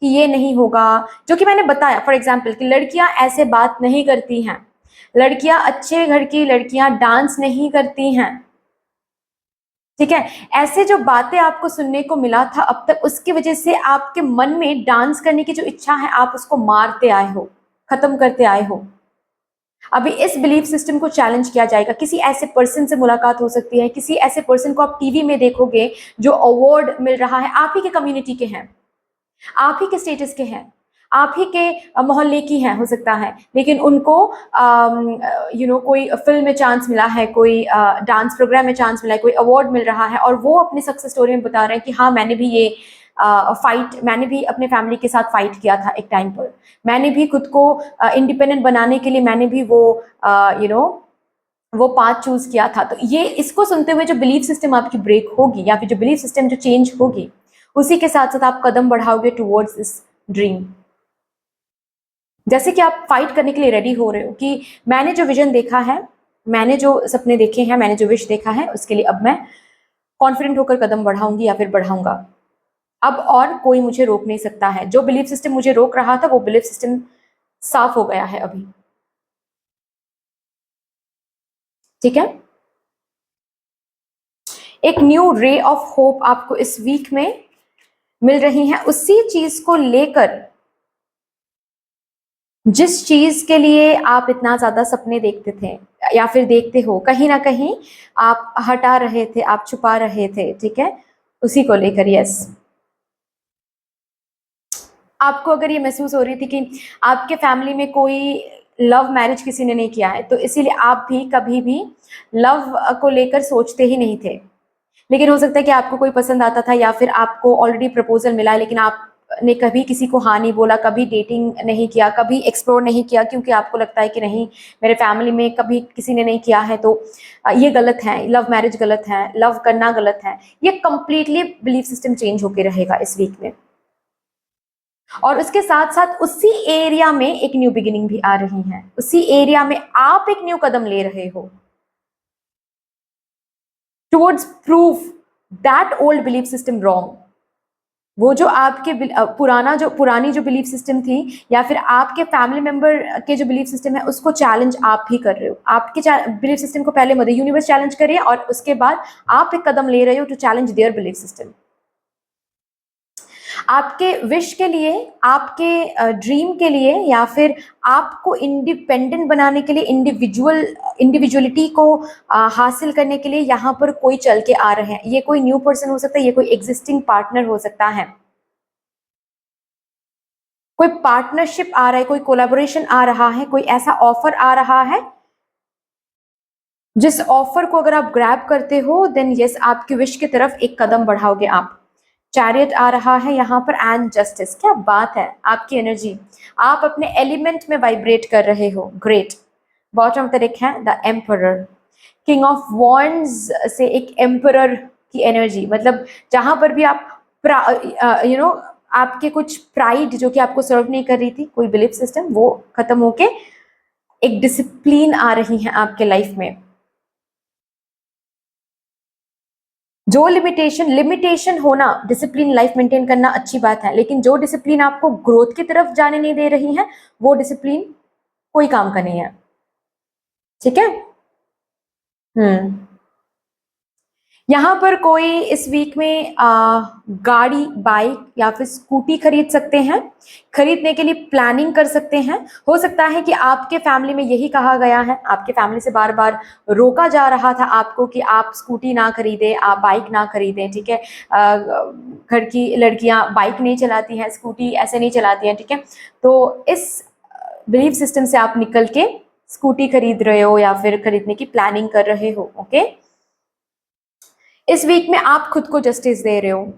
कि ये नहीं होगा, जो कि मैंने बताया फॉर एग्जाम्पल कि लड़कियां ऐसे बात नहीं करती हैं, लड़कियां अच्छे घर की लड़कियां डांस नहीं करती हैं, ठीक है, ऐसे जो बातें आपको सुनने को मिला था अब तक, उसकी वजह से आपके मन में डांस करने की जो इच्छा है आप उसको मारते आए हो, खत्म करते आए हो। अभी इस बिलीफ सिस्टम को चैलेंज किया जाएगा। किसी ऐसे पर्सन से मुलाकात हो सकती है, किसी ऐसे पर्सन को आप टीवी में देखोगे जो अवार्ड मिल रहा है, आप ही के कम्युनिटी के हैं, आप ही के स्टेटस के हैं, आप ही के मोहल्ले की हैं हो सकता है, लेकिन उनको कोई फिल्म में चांस मिला है, कोई डांस प्रोग्राम में चांस मिला है, कोई अवार्ड मिल रहा है और वो अपनी सक्सेस स्टोरी में बता रहे हैं कि हाँ मैंने भी ये मैंने भी अपने फैमिली के साथ फाइट किया था एक टाइम पर, मैंने भी खुद को इंडिपेंडेंट बनाने के लिए मैंने भी वो वो पाथ चूज किया था। तो ये इसको सुनते हुए जो बिलीफ सिस्टम आपकी ब्रेक होगी या फिर जो बिलीफ सिस्टम जो चेंज होगी, उसी के साथ साथ आप कदम बढ़ाओगे टुवर्ड्स दिस ड्रीम। जैसे कि आप फाइट करने के लिए रेडी हो रहे हो कि मैंने जो विजन देखा है, मैंने जो सपने देखे हैं, मैंने जो विश देखा है, उसके लिए अब मैं कॉन्फिडेंट होकर कदम बढ़ाऊंगी या फिर बढ़ाऊंगा। अब और कोई मुझे रोक नहीं सकता है। जो बिलीफ सिस्टम मुझे रोक रहा था वो बिलीफ सिस्टम साफ हो गया है अभी, ठीक है। एक न्यू रे ऑफ होप आपको इस वीक में मिल रही है, उसी चीज को लेकर जिस चीज के लिए आप इतना ज्यादा सपने देखते थे या फिर देखते हो, कहीं ना कहीं आप हटा रहे थे, आप छुपा रहे थे, ठीक है, उसी को लेकर। यस, आपको अगर ये महसूस हो रही थी कि आपके फैमिली में कोई लव मैरिज किसी ने नहीं किया है, तो इसीलिए आप भी कभी भी लव को लेकर सोचते ही नहीं थे, लेकिन हो सकता है कि आपको कोई पसंद आता था या फिर आपको ऑलरेडी प्रपोजल मिला है, लेकिन आपने कभी किसी को हाँ नहीं बोला, कभी डेटिंग नहीं किया, कभी एक्सप्लोर नहीं किया, क्योंकि आपको लगता है कि नहीं मेरे फैमिली में कभी किसी ने नहीं किया है तो ये गलत है, लव मैरिज गलत है, लव करना गलत है। ये कंप्लीटली बिलीफ सिस्टम चेंज होकर रहेगा इस वीक में, और उसके साथ साथ उसी एरिया में एक न्यू बिगिनिंग भी आ रही है, उसी एरिया में आप एक न्यू कदम ले रहे हो towards proof that old belief system wrong. वो जो आपके पुरानी जो बिलीफ सिस्टम थी या फिर आपके फैमिली मेंबर के जो बिलीफ सिस्टम है, उसको चैलेंज आप ही कर रहे हो। आपके बिलीफ सिस्टम को पहले मदर यूनिवर्स चैलेंज कर रही है और उसके बाद आप एक कदम ले रहे हो to challenge their belief system. आपके विश के लिए, आपके ड्रीम के लिए, या फिर आपको इंडिपेंडेंट बनाने के लिए, इंडिविजुअलिटी को हासिल करने के लिए यहाँ पर कोई चल के आ रहे हैं। ये कोई न्यू पर्सन हो सकता है, ये कोई एग्जिस्टिंग पार्टनर हो सकता है, कोई पार्टनरशिप आ रहा है, कोई कोलैबोरेशन आ रहा है, कोई ऐसा ऑफर आ रहा है जिस ऑफर को अगर आप ग्रैब करते हो देन यस, आपकी विश की तरफ एक कदम बढ़ाओगे आप। चैरियट आ रहा है यहाँ पर एंड जस्टिस। क्या बात है, आपकी एनर्जी, आप अपने एलिमेंट में वाइब्रेट कर रहे हो। Great. Bottom of the deck है the emperor, king of wands से एक एम्परर की एनर्जी, मतलब जहां पर भी आप आपके कुछ प्राइड जो कि आपको सर्व नहीं कर रही थी, कोई बिलीफ सिस्टम, वो खत्म होके एक डिसिप्लिन आ रही है आपके लाइफ में। जो लिमिटेशन होना, डिसिप्लिन लाइफ मेंटेन करना अच्छी बात है, लेकिन जो डिसिप्लिन आपको ग्रोथ की तरफ जाने नहीं दे रही है, वो डिसिप्लिन कोई काम का नहीं है। ठीक है। यहाँ पर कोई इस वीक में गाड़ी, बाइक या फिर स्कूटी खरीद सकते हैं, खरीदने के लिए प्लानिंग कर सकते हैं। हो सकता है कि आपके फैमिली में यही कहा गया है, आपके फैमिली से बार बार रोका जा रहा था आपको कि आप स्कूटी ना खरीदें, आप बाइक ना खरीदें। ठीक है। घर की लड़कियां बाइक नहीं चलाती हैं, स्कूटी ऐसे नहीं चलाती हैं। ठीक है। तो इस बिलीफ सिस्टम से आप निकल के स्कूटी खरीद रहे हो या फिर खरीदने की प्लानिंग कर रहे हो। ओके। इस वीक में आप खुद को जस्टिस दे रहे हो,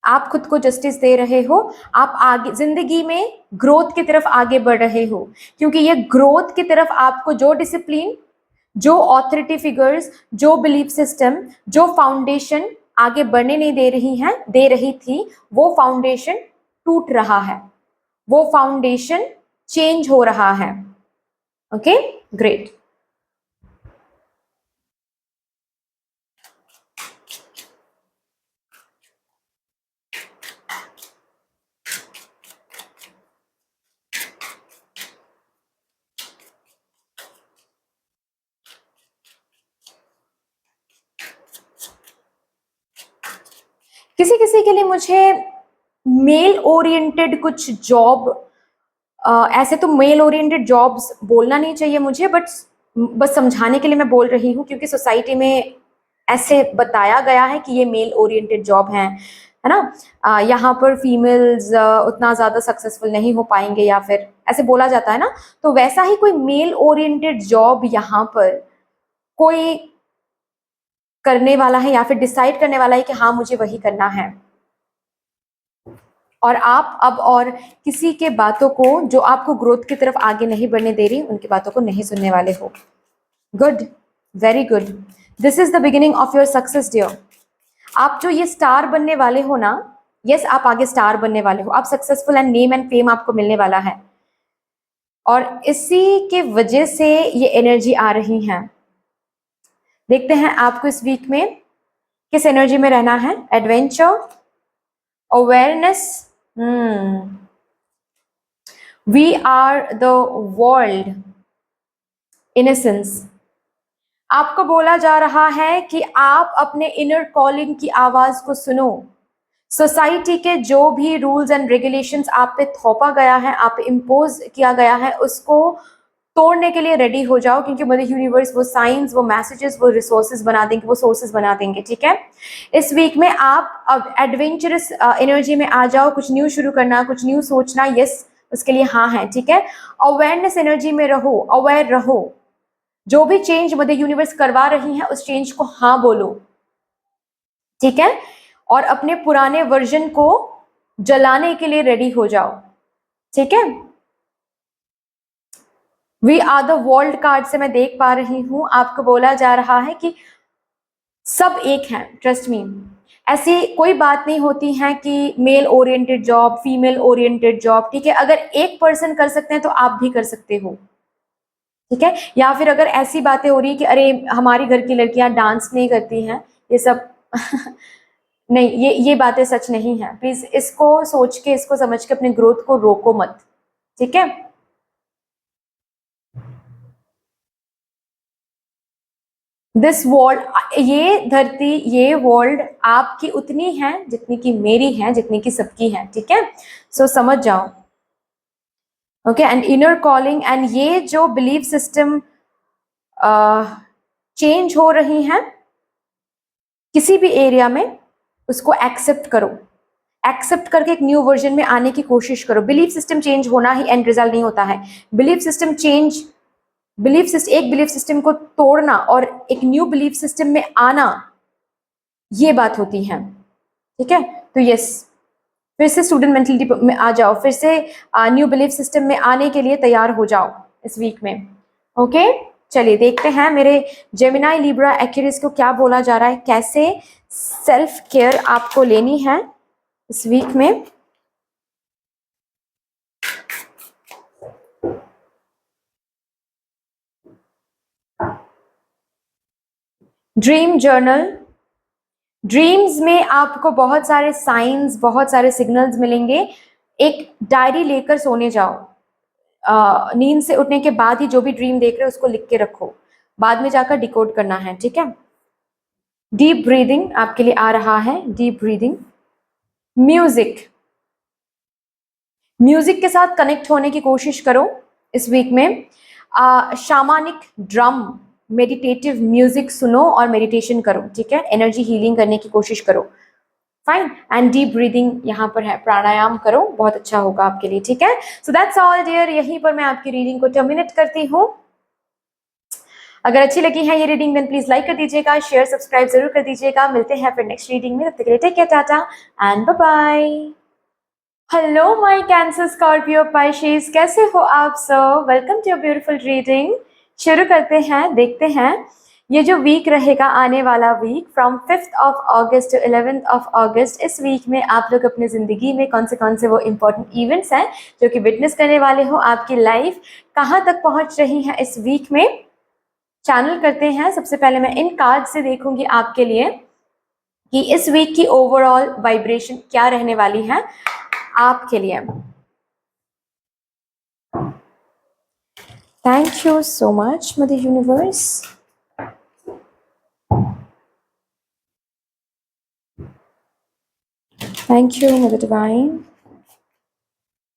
आप खुद को जस्टिस दे रहे हो, आप आगे जिंदगी में ग्रोथ की तरफ आगे बढ़ रहे हो, क्योंकि ये ग्रोथ की तरफ आपको जो डिसिप्लिन, जो ऑथोरिटी फिगर्स, जो बिलीफ सिस्टम, जो फाउंडेशन आगे बढ़ने नहीं दे रही हैं, दे रही थी, वो फाउंडेशन टूट रहा है, वो फाउंडेशन चेंज हो रहा है। Okay, great. किसी किसी के लिए मुझे मेल ओरिएंटेड कुछ जॉब, ऐसे तो मेल ओरिएंटेड जॉब्स बोलना नहीं चाहिए मुझे, बट बस समझाने के लिए मैं बोल रही हूँ, क्योंकि सोसाइटी में ऐसे बताया गया है कि ये मेल ओरिएंटेड जॉब है ना। यहाँ पर फीमेल्स उतना ज़्यादा सक्सेसफुल नहीं हो पाएंगे, या फिर ऐसे बोला जाता है ना। तो वैसा ही कोई मेल ओरिएंटेड जॉब यहाँ पर कोई करने वाला है, या फिर डिसाइड करने वाला है कि हाँ मुझे वही करना है, और आप अब और किसी के बातों को, जो आपको ग्रोथ की तरफ आगे नहीं बढ़ने दे रही, उनकी बातों को नहीं सुनने वाले हो। Good, very good. This is the beginning of your success dear. आप जो ये स्टार बनने वाले हो ना, यस, आप आगे स्टार बनने वाले हो, आप successful and name and fame आपको मिलने वाला है, और इसी के वजह से ये एनर्जी आ रही है। देखते हैं आपको इस वीक में किस एनर्जी में रहना है। Adventure, awareness, we are the world, incense. आपको बोला जा रहा है कि आप अपने इनर कॉलिंग की आवाज को सुनो। सोसाइटी के जो भी रूल्स एंड रेगुलेशंस आप पे थोपा गया है, आप पे इम्पोज किया गया है, उसको तोड़ने के लिए रेडी हो जाओ, क्योंकि मदर यूनिवर्स वो साइंस, वो मैसेजेस, वो रिसोर्सेज बना देंगे, वो सोर्सेज बना देंगे। ठीक है। इस वीक में आप अब एडवेंचरस एनर्जी में आ जाओ, कुछ न्यू शुरू करना, कुछ न्यू सोचना, यस, उसके लिए हाँ है। ठीक है। अवेयरनेस एनर्जी में रहो, अवेयर रहो, जो भी चेंज मदर यूनिवर्स करवा रही है उस चेंज को हाँ बोलो। ठीक है। और अपने पुराने वर्जन को जलाने के लिए रेडी हो जाओ। ठीक है। We are the world card से मैं देख पा रही हूं, आपको बोला जा रहा है कि सब एक हैं, ट्रस्ट मी। ऐसी कोई बात नहीं होती है कि mail oriented job, female oriented job. ठीक है। अगर एक पर्सन कर सकते हैं तो आप भी कर सकते हो। ठीक है। या फिर अगर ऐसी बातें हो रही है कि अरे हमारी घर की लड़कियां डांस नहीं करती हैं, ये सब नहीं, ये बातें सच नहीं है। प्लीज इसको सोच के, इसको समझ के अपने ग्रोथ को रोको मत। ठीक है। दिस वर्ल्ड, ये धरती, ये वर्ल्ड आपकी उतनी है जितनी की मेरी है, जितनी की सबकी है। ठीक है। सो समझ जाओ। Okay. And inner calling and ये जो बिलीफ सिस्टम चेंज हो रही हैं किसी भी एरिया में, उसको एक्सेप्ट करो। एक्सेप्ट करके एक न्यू वर्जन में आने की कोशिश करो। बिलीफ सिस्टम चेंज होना ही एंड रिजल्ट नहीं होता है। बिलीफ सिस्टम चेंज, एक बिलीफ सिस्टम को तोड़ना और एक न्यू बिलीफ सिस्टम में आना, ये बात होती है। ठीक है। तो यस, फिर से स्टूडेंट मेंटलिटी में आ जाओ, फिर से न्यू बिलीफ सिस्टम में आने के लिए तैयार हो जाओ इस वीक में। ओके। चलिए देखते हैं मेरे जेमिनाई, लिब्रा, एक्यूरियस को क्या बोला जा रहा है, कैसे सेल्फ केयर आपको लेनी है इस वीक में। Dream journal. ड्रीम्स में आपको बहुत सारे साइंस, बहुत सारे सिग्नल्स मिलेंगे। एक डायरी लेकर सोने जाओ। नींद से उठने के बाद ही जो भी ड्रीम देख रहे हो उसको लिख के रखो, बाद में जाकर डिकोड करना है, ठीक है। डीप ब्रीदिंग आपके लिए आ रहा है, डीप ब्रीदिंग। म्यूजिक, म्यूजिक के साथ कनेक्ट होने की कोशिश करो इस वीक में। शामानिक ड्रम, मेडिटेटिव म्यूजिक सुनो और मेडिटेशन करो, ठीक है। एनर्जी हीलिंग करने की कोशिश करो। फाइन। एंड डीप ब्रीदिंग यहाँ पर है, प्राणायाम करो, बहुत अच्छा होगा आपके लिए, ठीक है। सो दैट्स ऑल डियर, यहीं पर मैं आपकी रीडिंग को टर्मिनेट करती हूँ। अगर अच्छी लगी है ये रीडिंग देन प्लीज लाइक कर दीजिएगा, शेयर सब्सक्राइब जरूर कर दीजिएगा। मिलते हैं फिर नेक्स्ट रीडिंग में, तब तक के लिए take care, tata and bye bye. Hello my Cancer, Scorpio, Pisces, कैसे हो आप सब? Welcome to your beautiful reading. शुरू करते हैं, देखते हैं ये जो वीक रहेगा, आने वाला week from 5th of August to 11th of August, इस वीक में आप लोग अपनी ज़िंदगी में कौन से वो इम्पोर्टेंट इवेंट्स हैं जो कि विटनेस करने वाले हो। आपकी लाइफ कहाँ तक पहुँच रही है इस वीक में, चैनल करते हैं। सबसे पहले मैं इन कार्ड से देखूंगी आपके लिए कि इस वीक की ओवरऑल वाइब्रेशन क्या रहने वाली है आपके लिए। Thank you so much mother universe. Thank you mother divine,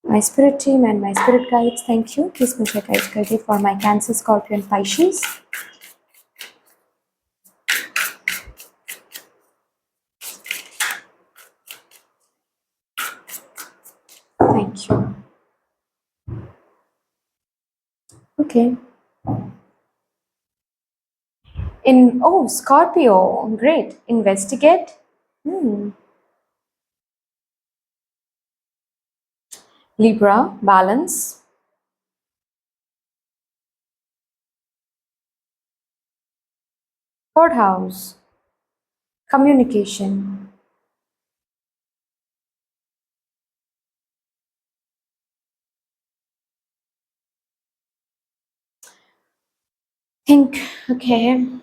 my spirit team and my spirit guides, thank you. Please मुझे गाइड कर दे for my Cancer, Scorpio and Pisces. Thank you. Okay. Scorpio, great. Investigate. Libra, balance. Third house, communication. Think, okay.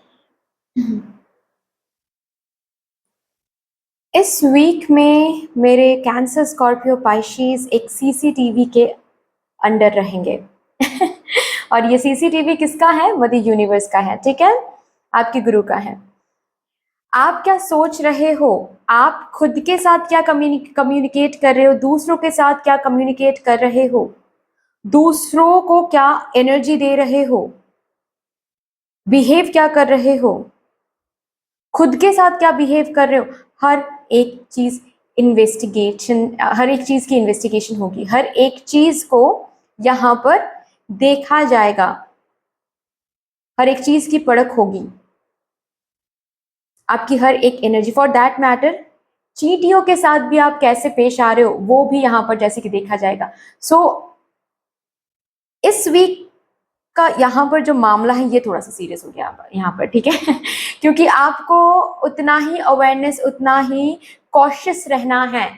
इस week में मेरे cancer, Scorpio, Pisces एक CCTV के under रहेंगे। और ये सीसीटीवी किसका है? मदर यूनिवर्स का है, ठीक है, आपके गुरु का है। आप क्या सोच रहे हो, आप खुद के साथ क्या कम्युनिकेट कर रहे हो, दूसरों के साथ क्या कम्युनिकेट कर रहे हो, दूसरों को क्या एनर्जी दे रहे हो, बिहेव क्या कर रहे हो, खुद के साथ क्या बिहेव कर रहे हो, हर एक चीज इन्वेस्टिगेशन, हर एक चीज की इन्वेस्टिगेशन होगी, हर एक चीज को यहाँ पर देखा जाएगा, हर एक चीज की परख होगी, आपकी हर एक एनर्जी। फॉर दैट मैटर चींटियों के साथ भी आप कैसे पेश आ रहे हो वो भी यहाँ पर जैसे कि देखा जाएगा। सो इस वीक का यहाँ पर जो मामला है ये थोड़ा सा सीरियस हो गया यहाँ पर, ठीक है। क्योंकि आपको उतना ही अवेयरनेस, उतना ही कॉशियस रहना है।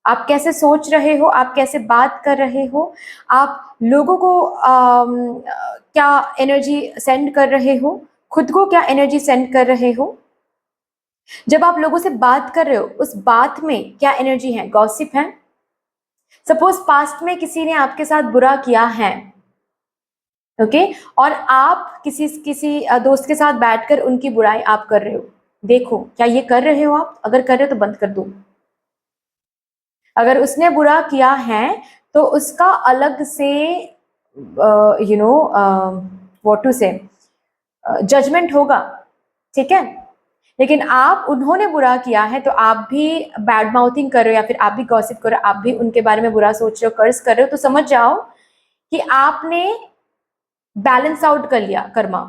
आप कैसे सोच रहे हो, आप कैसे बात कर रहे हो, आप लोगों को क्या एनर्जी सेंड कर रहे हो, खुद को क्या एनर्जी सेंड कर रहे हो, जब आप लोगों से बात कर रहे हो उस बात में क्या एनर्जी है, गॉसिप है। सपोज पास्ट में किसी ने आपके साथ बुरा किया है, ओके, और आप किसी किसी दोस्त के साथ बैठकर उनकी बुराई आप कर रहे हो। देखो क्या ये कर रहे हो आप? अगर कर रहे हो तो बंद कर दो। अगर उसने बुरा किया है तो उसका अलग से व्हाट टू से जजमेंट होगा, ठीक है। लेकिन आप, उन्होंने बुरा किया है तो आप भी बैड माउथिंग कर रहे हो या फिर आप भी गॉसिप कर रहे हो, आप भी उनके बारे में बुरा सोच रहे हो, कर्ज कर रहे हो, तो समझ जाओ कि आपने बैलेंस आउट कर लिया कर्मा,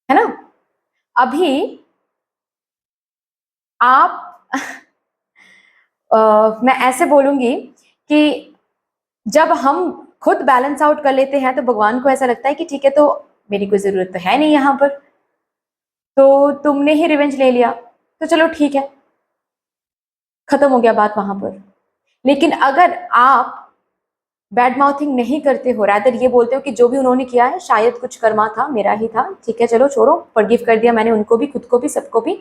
है ना। अभी आप मैं ऐसे बोलूंगी कि जब हम खुद बैलेंस आउट कर लेते हैं तो भगवान को ऐसा लगता है कि ठीक है, तो मेरी कोई जरूरत तो है नहीं यहाँ पर, तो तुमने ही रिवेंज ले लिया तो चलो ठीक है, खत्म हो गया बात वहां पर। लेकिन अगर आप बैड माउथिंग नहीं करते हो, रादर ये बोलते हो कि जो भी उन्होंने किया है शायद कुछ कर्मा था, मेरा ही था, ठीक है चलो छोड़ो, फॉरगिव कर दिया मैंने, उनको भी, खुद को भी, सबको भी,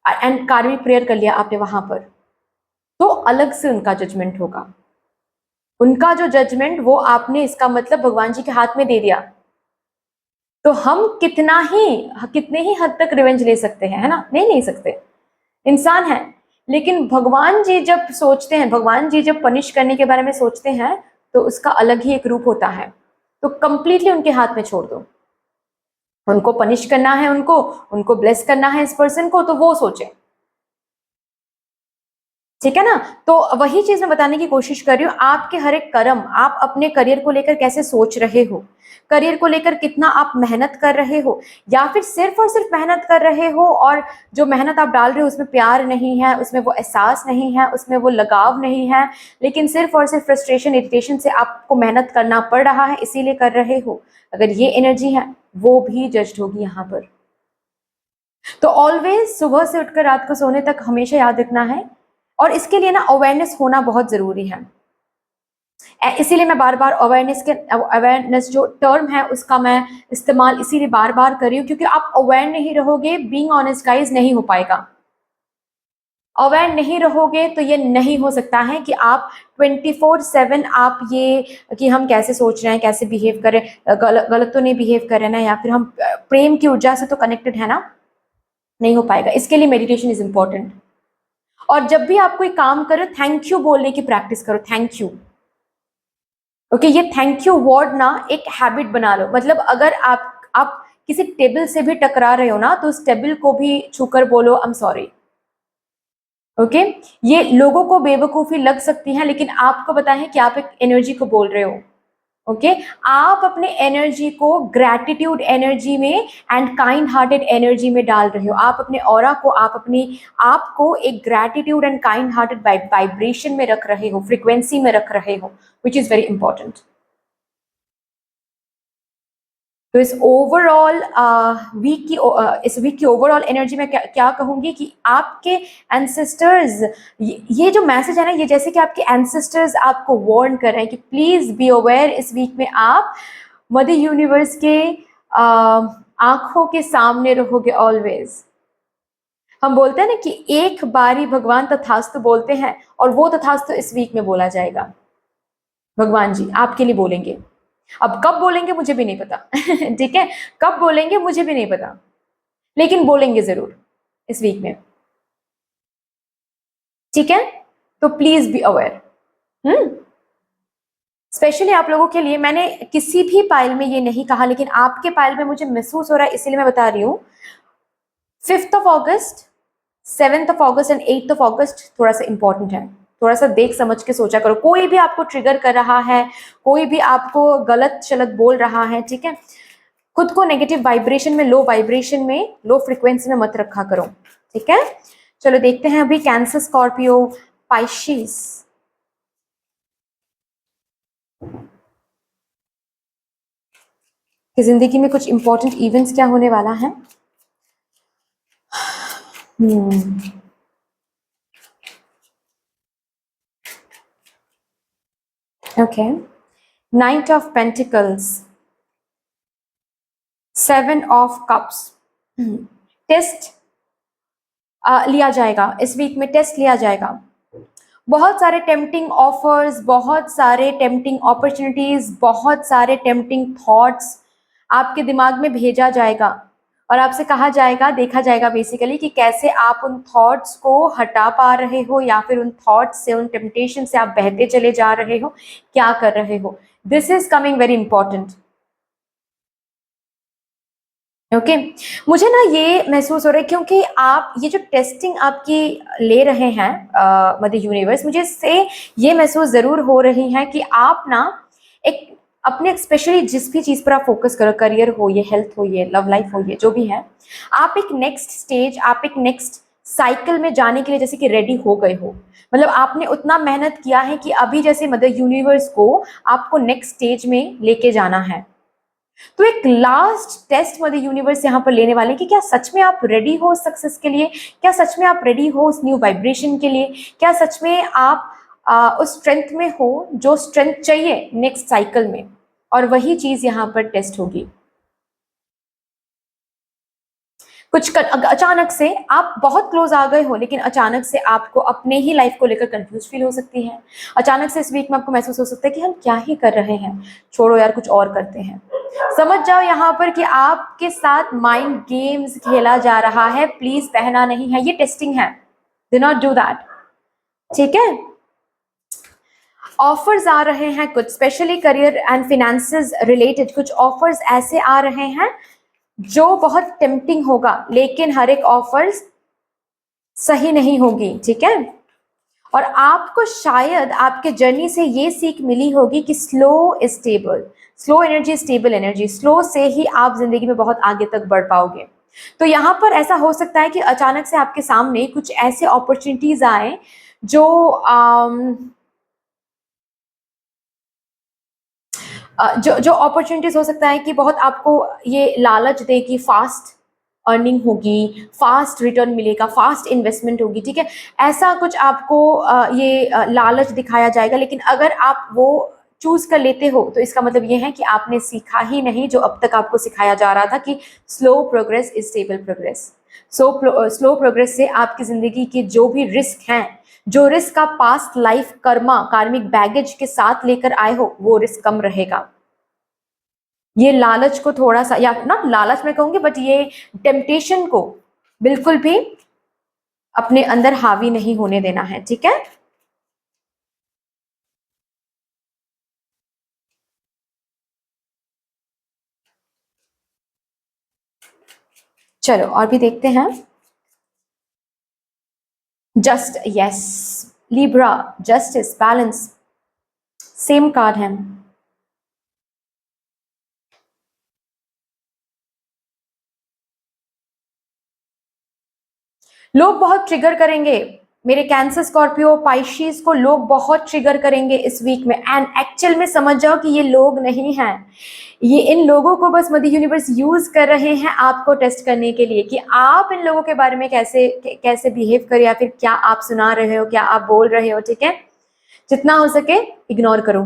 एंड कार्मिक प्रेयर कर लिया आपने वहां पर, तो अलग से उनका जजमेंट होगा। उनका जो जजमेंट वो आपने, इसका मतलब भगवान जी के हाथ में दे दिया। तो हम कितने ही हद तक रिवेंज ले सकते हैं, है ना? नहीं ले सकते, इंसान है। लेकिन भगवान जी जब सोचते हैं, भगवान जी जब पनिश करने के बारे में सोचते हैं, तो उसका अलग ही एक रूप होता है। तो कंप्लीटली उनके हाथ में छोड़ दो, उनको पनिश करना है, उनको उनको ब्लेस करना है इस पर्सन को, तो वो सोचे, ठीक है ना? तो वही चीज मैं बताने की कोशिश कर रही हूँ, आपके हर एक कर्म, आप अपने करियर को लेकर कैसे सोच रहे हो, करियर को लेकर कितना आप मेहनत कर रहे हो, या फिर सिर्फ और सिर्फ मेहनत कर रहे हो और जो मेहनत आप डाल रहे हो उसमें प्यार नहीं है, उसमें वो एहसास नहीं है, उसमें वो लगाव नहीं है, लेकिन सिर्फ और सिर्फ फ्रस्ट्रेशन, इरिटेशन से आपको मेहनत करना पड़ रहा है इसीलिए कर रहे हो, अगर ये एनर्जी है वो भी जज्ड होगी यहाँ पर। तो ऑलवेज सुबह से उठकर रात को सोने तक हमेशा याद रखना है, और इसके लिए ना अवेयरनेस होना बहुत जरूरी है। इसीलिए मैं बार बार अवेयरनेस जो टर्म है उसका मैं इस्तेमाल इसीलिए बार बार कर रही हूँ, क्योंकि आप अवेयर नहीं रहोगे, बीइंग ऑनेस्ट गाइस, नहीं हो पाएगा। अवेयर नहीं रहोगे तो ये नहीं हो सकता है कि आप 24/7 आप ये कि हम कैसे सोच रहे हैं, कैसे बिहेव करें, गलत तो नहीं बिहेव कर रहे ना, या फिर हम प्रेम की ऊर्जा से तो कनेक्टेड है ना, नहीं हो पाएगा। इसके लिए मेडिटेशन इज इंपॉर्टेंट। और जब भी आप कोई काम करो, थैंक यू बोलने की प्रैक्टिस करो, थैंक यू। ओके, ये थैंक यू वर्ड ना एक हैबिट बना लो। मतलब अगर आप किसी टेबल से भी टकरा रहे हो ना, तो उस टेबल को भी छूकर बोलो आई एम सॉरी। ओके, ये लोगों को बेवकूफी लग सकती है, लेकिन आपको पता है कि आप एक एनर्जी को बोल रहे हो। ओके, आप अपने एनर्जी को ग्रैटिट्यूड एनर्जी में एंड काइंड हार्टेड एनर्जी में डाल रहे हो। आप अपने ऑरा को, आप अपने आप को एक gratitude and kind hearted vibration में रख रहे हो, फ्रीक्वेंसी में रख रहे हो, विच इज वेरी इंपॉर्टेंट। तो इस ओवरऑल इस वीक की ओवरऑल एनर्जी में क्या कहूंगी कि आपके एंसेस्टर्स, ये जो मैसेज है ना, ये जैसे कि आपके एंसेस्टर्स आपको वार्न कर रहे हैं कि प्लीज बी अवेयर, इस वीक में आप मदर यूनिवर्स के आंखों के सामने रहोगे ऑलवेज। हम बोलते हैं ना कि एक बारी भगवान तथास्तु बोलते हैं, और वो तथास्तु इस वीक में बोला जाएगा। भगवान जी आपके लिए बोलेंगे। अब कब बोलेंगे मुझे भी नहीं पता ठीक है, कब बोलेंगे मुझे भी नहीं पता, लेकिन बोलेंगे जरूर इस वीक में, ठीक है? तो प्लीज बी अवेयर। स्पेशली आप लोगों के लिए मैंने किसी भी पाइल में ये नहीं कहा, लेकिन आपके पाइल में मुझे महसूस हो रहा है, इसीलिए मैं बता रही हूँ। 5th of August, 7th of August and 8th of August थोड़ा सा इंपॉर्टेंट है। थोड़ा सा देख समझ के सोचा करो, कोई भी आपको ट्रिगर कर रहा है, कोई भी आपको गलत शलत बोल रहा है, ठीक है, खुद को नेगेटिव वाइब्रेशन में, लो वाइब्रेशन में, लो फ्रीक्वेंसी में मत रखा करो, ठीक है? चलो देखते हैं अभी कैंसर, स्कॉर्पियो, पाइशिस, कि जिंदगी में कुछ इंपॉर्टेंट इवेंट्स क्या होने वाला है। Okay, knight of pentacles, 7 of cups, test लिया जाएगा इस वीक में, टेस्ट लिया जाएगा। बहुत सारे टेम्पटिंग ऑफर्स, बहुत सारे टेम्पटिंग अपॉर्चुनिटीज, बहुत सारे टेम्पटिंग थॉट्स आपके दिमाग में भेजा जाएगा, और आपसे कहा जाएगा, देखा जाएगा बेसिकली कि कैसे आप उन थॉट्स को हटा पा रहे हो, या फिर उन थॉट्स से, उन टेम्पटेशन से आप बहते चले जा रहे हो, क्या कर रहे हो। This is coming very important. Okay, मुझे ना ये महसूस हो रहा है, क्योंकि आप ये जो टेस्टिंग आपकी ले रहे हैं मदर यूनिवर्स, मुझे इससे ये महसूस जरूर हो रही है कि आप ना एक अपने, स्पेशली जिस भी चीज पर आप फोकस करो, करियर हो, ये हेल्थ हो, ये लव लाइफ हो, ये जो भी है, आप एक नेक्स्ट स्टेज, आप एक नेक्स्ट साइकिल में जाने के लिए जैसे कि रेडी हो गए हो। मतलब आपने उतना मेहनत किया है कि अभी जैसे मदर यूनिवर्स को आपको नेक्स्ट स्टेज में लेके जाना है। तो एक लास्ट टेस्ट मदर यूनिवर्स यहाँ पर लेने वाले कि क्या सच में आप रेडी हो सक्सेस के लिए, क्या सच में आप रेडी हो उस न्यू वाइब्रेशन के लिए, क्या सच में आप उस स्ट्रेंथ में हो जो स्ट्रेंथ चाहिए नेक्स्ट साइकिल में, और वही चीज यहाँ पर टेस्ट होगी। अचानक से आप बहुत क्लोज आ गए हो, लेकिन अचानक से आपको अपने ही लाइफ को लेकर कंफ्यूज फील हो सकती है। अचानक से इस वीक में आपको महसूस हो सकता है कि हम क्या ही कर रहे हैं, छोड़ो यार कुछ और करते हैं। समझ जाओ यहाँ पर कि आपके साथ माइंड गेम्स खेला जा रहा है, प्लीज बहना नहीं है, ये टेस्टिंग है, डू नॉट डू दैट, ठीक है। ऑफर्स आ रहे हैं कुछ, specially career and finances related कुछ ऑफर्स ऐसे आ रहे हैं जो बहुत टेम्पटिंग होगा, लेकिन हर एक ऑफर्स सही नहीं होगी, ठीक है। और आपको शायद आपके जर्नी से ये सीख मिली होगी कि slow is stable, slow energy stable energy, slow से ही आप जिंदगी में बहुत आगे तक बढ़ पाओगे। तो यहाँ पर ऐसा हो सकता है कि अचानक से आपके सामने कुछ ऐसे अपॉर्चुनिटीज आए जो जो अपॉर्चुनिटीज हो सकता है कि बहुत आपको ये लालच दे कि फास्ट अर्निंग होगी, फास्ट रिटर्न मिलेगा, फास्ट इन्वेस्टमेंट होगी, ठीक है। ऐसा कुछ आपको ये लालच दिखाया जाएगा, लेकिन अगर आप वो चूज कर लेते हो तो इसका मतलब ये है कि आपने सीखा ही नहीं जो अब तक आपको सिखाया जा रहा था कि slow progress is stable progress. Slow progress से आपकी जिंदगी के जो भी रिस्क हैं, जो रिस्क आप पास्ट लाइफ कर्मा कार्मिक बैगेज के साथ लेकर आए हो, वो रिस्क कम रहेगा। ये लालच को थोड़ा सा, या नॉट लालच मैं कहूंगी, बट ये टेम्पटेशन को बिल्कुल भी अपने अंदर हावी नहीं होने देना है, ठीक है। चलो और भी देखते हैं। Just, yes, Libra, justice, balance, same card है। लोग बहुत ट्रिगर करेंगे मेरे कैंसर, स्कॉर्पियो, पाइशीज को लोग बहुत ट्रिगर करेंगे इस वीक में, एंड एक्चुअल में समझ जाओ कि ये लोग नहीं हैं, ये इन लोगों को बस मदर यूनिवर्स यूज कर रहे हैं आपको टेस्ट करने के लिए कि आप इन लोगों के बारे में कैसे कैसे बिहेव करें, या फिर क्या आप सुना रहे हो, क्या आप बोल रहे हो, ठीक है। जितना हो सके इग्नोर करो,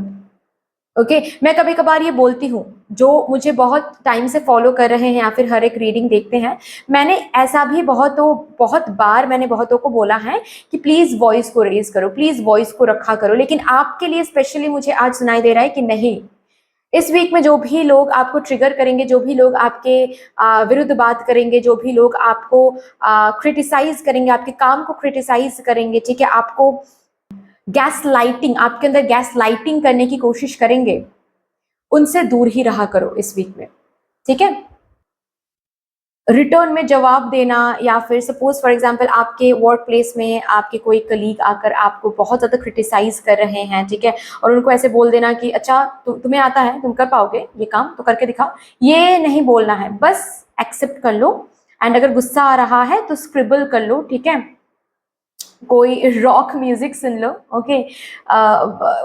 ओके। मैं कभी कभार ये बोलती हूँ, जो मुझे बहुत टाइम से फॉलो कर रहे हैं या फिर हर एक रीडिंग देखते हैं, मैंने ऐसा भी बहुत बार मैंने बहुतों को बोला है कि प्लीज वॉइस को रेज करो, प्लीज वॉइस को रखा करो, लेकिन आपके लिए स्पेशली मुझे आज सुनाई दे रहा है कि नहीं, इस वीक में जो भी लोग आपको ट्रिगर करेंगे, जो भी लोग आपके विरुद्ध बात करेंगे, जो भी लोग आपको क्रिटिसाइज करेंगे, आपके काम को क्रिटिसाइज करेंगे, ठीक है, आपको गैस लाइटिंग, आपके अंदर गैस लाइटिंग करने की कोशिश करेंगे, उनसे दूर ही रहा करो इस वीक में, ठीक है। रिटर्न में जवाब देना, या फिर सपोज फॉर एग्जांपल आपके वर्क प्लेस में आपके कोई कलीग आकर आपको बहुत ज़्यादा क्रिटिसाइज कर रहे हैं, ठीक है, और उनको ऐसे बोल देना कि अच्छा तुम्हें आता है, तुम कर पाओगे ये काम, तो करके दिखाओ, ये नहीं बोलना है, बस एक्सेप्ट कर लो। एंड अगर गुस्सा आ रहा है तो स्क्रिबल कर लो, ठीक है, कोई रॉक म्यूजिक सुन लो, ओके,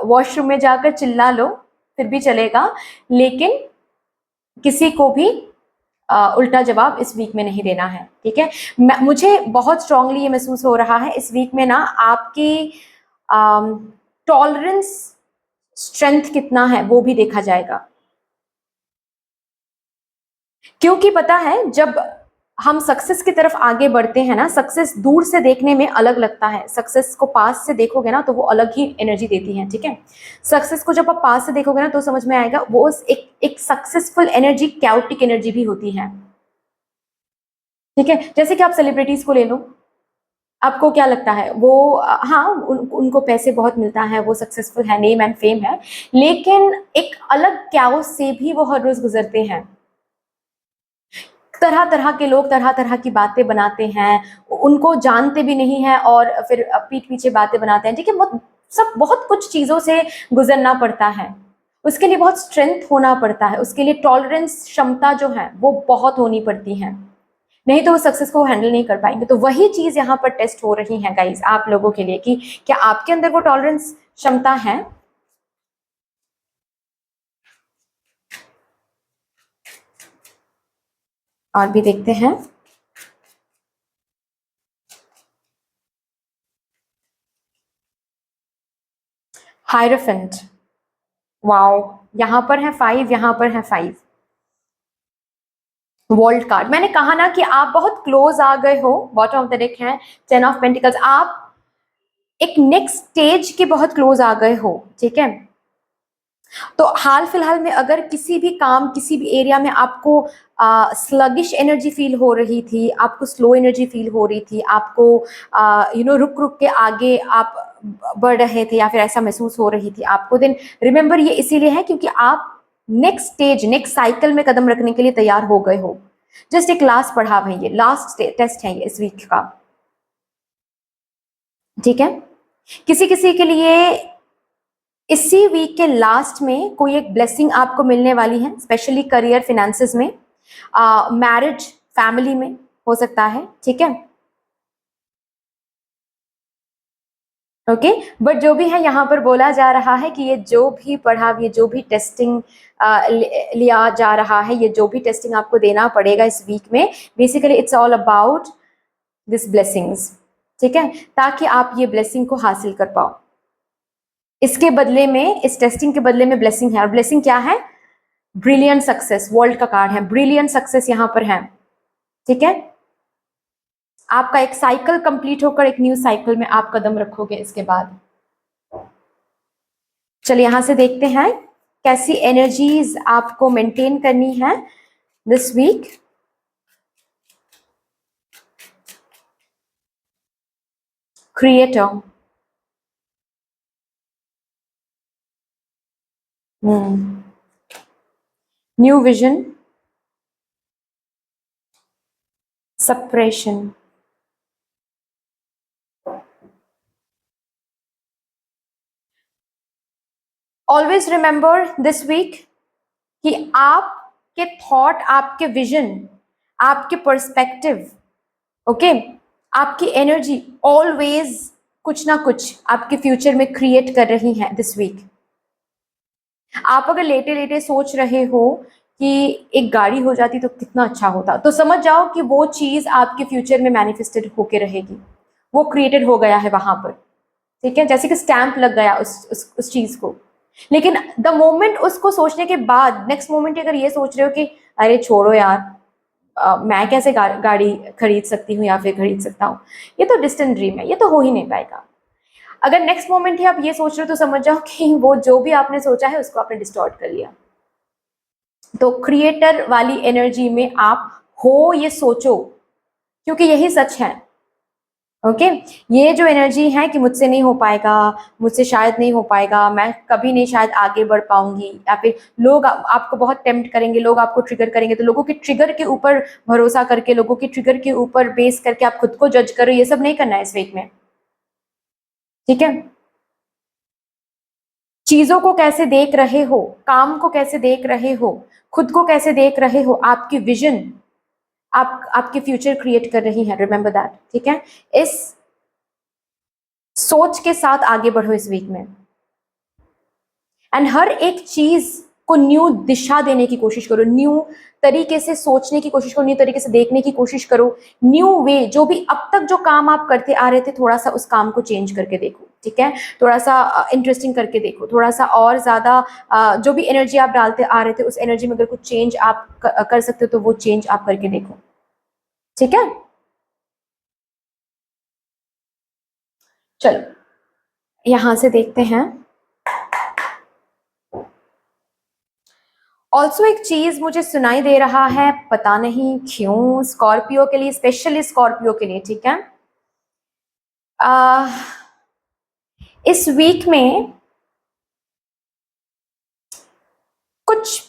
वॉशरूम में जाकर चिल्ला लो, फिर भी चलेगा, लेकिन किसी को भी उल्टा जवाब इस वीक में नहीं देना है, ठीक है। मुझे बहुत स्ट्रांगली ये महसूस हो रहा है इस वीक में ना, आपकी टॉलरेंस स्ट्रेंथ कितना है वो भी देखा जाएगा, क्योंकि पता है जब हम सक्सेस की तरफ आगे बढ़ते हैं ना, सक्सेस दूर से देखने में अलग लगता है, सक्सेस को पास से देखोगे ना तो वो अलग ही एनर्जी देती है, ठीक है। सक्सेस को जब आप पास से देखोगे ना तो समझ में आएगा वो एक सक्सेसफुल एनर्जी कैओटिक एनर्जी भी होती है, ठीक है। जैसे कि आप सेलिब्रिटीज को ले लो, आपको क्या लगता है वो हाँ उनको पैसे बहुत मिलता है, वो सक्सेसफुल है, नेम एंड फेम है, लेकिन एक अलग कैओस से भी वो हर रोज गुजरते हैं। तरह तरह के लोग तरह तरह की बातें बनाते हैं, उनको जानते भी नहीं है और फिर पीठ पीछे बातें बनाते हैं, ठीक है। सब बहुत कुछ चीज़ों से गुजरना पड़ता है, उसके लिए बहुत स्ट्रेंथ होना पड़ता है, उसके लिए टॉलरेंस क्षमता जो है वो बहुत होनी पड़ती है, नहीं तो वो सक्सेस को हैंडल नहीं कर पाएंगे। तो वही चीज़ यहाँ पर टेस्ट हो रही है गाइज आप लोगों के लिए कि क्या आपके अंदर वो टॉलरेंस क्षमता है। और भी देखते हैं। हायरफेंट, वाओ, यहाँ पर है 5, यहाँ पर है 5। वर्ल्ड कार्ड, मैंने कहा ना कि आप बहुत क्लोज आ गए हो। बॉटम ऑफ द डेक है 10 ऑफ पेंटिकल्स, आप एक नेक्स्ट स्टेज के बहुत क्लोज आ गए हो, ठीक है। तो हाल फिलहाल में अगर किसी भी काम, किसी भी एरिया में आपको स्लगिश एनर्जी फील हो रही थी, आपको स्लो एनर्जी फील हो रही थी, आपको रुक रुक के आगे आप बढ़ रहे थे या फिर ऐसा महसूस हो रही थी आपको, देन रिमेंबर ये इसीलिए है क्योंकि आप नेक्स्ट स्टेज, नेक्स्ट साइकिल में कदम रखने के लिए तैयार हो गए हो। जस्ट एक लास्ट पड़ाव है ये, लास्ट टेस्ट है ये इस वीक का, ठीक है। किसी किसी के लिए इसी वीक के लास्ट में कोई एक ब्लेसिंग आपको मिलने वाली है, स्पेशली करियर, फिनेंसेस में, मैरिज, फैमिली में हो सकता है, ठीक है। ओके, बट जो भी है यहाँ पर बोला जा रहा है कि ये जो भी पढ़ाव, ये जो भी टेस्टिंग लिया जा रहा है, ये जो भी टेस्टिंग आपको देना पड़ेगा इस वीक में, basically it's all about this blessings, ठीक है, ताकि आप ये ब्लेसिंग को हासिल कर पाओ। इसके बदले में, इस टेस्टिंग के बदले में ब्लेसिंग है, और ब्लेसिंग क्या है? ब्रिलियंट सक्सेस, वर्ल्ड का कार्ड है, ब्रिलियंट सक्सेस यहाँ पर है, ठीक है। आपका एक साइकिल कंप्लीट होकर एक न्यू साइकिल में आप कदम रखोगे इसके बाद। चलिए यहां से देखते हैं कैसी एनर्जीज आपको मेंटेन करनी है this week. Creator, new vision, suppression, always remember this week कि आपके थॉट, आपके विजन, आपके पर्सपेक्टिव, ओके, आपकी एनर्जी ऑलवेज कुछ ना कुछ आपके फ्यूचर में क्रिएट कर रही है दिस वीक। आप अगर लेटे लेटे सोच रहे हो कि एक गाड़ी हो जाती तो कितना अच्छा होता, तो समझ जाओ कि वो चीज आपके फ्यूचर में मैनिफेस्टेड होके रहेगी, वो क्रिएटेड हो गया है वहां पर, ठीक है। जैसे कि स्टैंप लग गया उस चीज को। लेकिन द मोमेंट उसको सोचने के बाद, नेक्स्ट मोमेंट अगर ये सोच रहे हो कि अरे छोड़ो यार, मैं कैसे गाड़ी खरीद सकती हूँ या फिर खरीद सकता हूँ, ये तो डिस्टेंट ड्रीम है, ये तो हो ही नहीं पाएगा। अगर नेक्स्ट मोमेंट ही आप ये सोच रहे हो तो समझ जाओ कि वो जो भी आपने सोचा है उसको आपने डिस्टॉर्ट कर लिया। तो क्रिएटर वाली एनर्जी में आप हो, ये सोचो, क्योंकि यही सच है, ओके। ये जो एनर्जी है कि मुझसे नहीं हो पाएगा, मुझसे शायद नहीं हो पाएगा, मैं कभी नहीं शायद आगे बढ़ पाऊंगी, या फिर लोग आपको बहुत टेम्प्ट करेंगे, लोग आपको ट्रिगर करेंगे, तो लोगों के ट्रिगर के ऊपर भरोसा करके, लोगों के ट्रिगर के ऊपर बेस करके आप खुद को जज करो, ये सब नहीं करना है इस वीक में, ठीक है। चीजों को कैसे देख रहे हो, काम को कैसे देख रहे हो, खुद को कैसे देख रहे हो, आपकी विजन आपके फ्यूचर क्रिएट कर रही है, रिमेंबर दैट, ठीक है। इस सोच के साथ आगे बढ़ो इस वीक में, एंड हर एक चीज को न्यू दिशा देने की कोशिश करो, न्यू तरीके से सोचने की कोशिश करो, न्यू तरीके से देखने की कोशिश करो, न्यू वे, जो भी अब तक जो काम आप करते आ रहे थे, थोड़ा सा उस काम को चेंज करके देखो, ठीक है। थोड़ा सा इंटरेस्टिंग करके देखो, थोड़ा सा और ज्यादा जो भी एनर्जी आप डालते आ रहे थे उस एनर्जी में अगर कुछ चेंज आप कर सकते हो तो वो चेंज आप करके देखो, ठीक है। चलो यहां से देखते हैं। ऑल्सो एक चीज मुझे सुनाई दे रहा है, पता नहीं क्यों, स्कॉर्पियो के लिए, स्पेशली स्कॉर्पियो के लिए, ठीक है। इस वीक में कुछ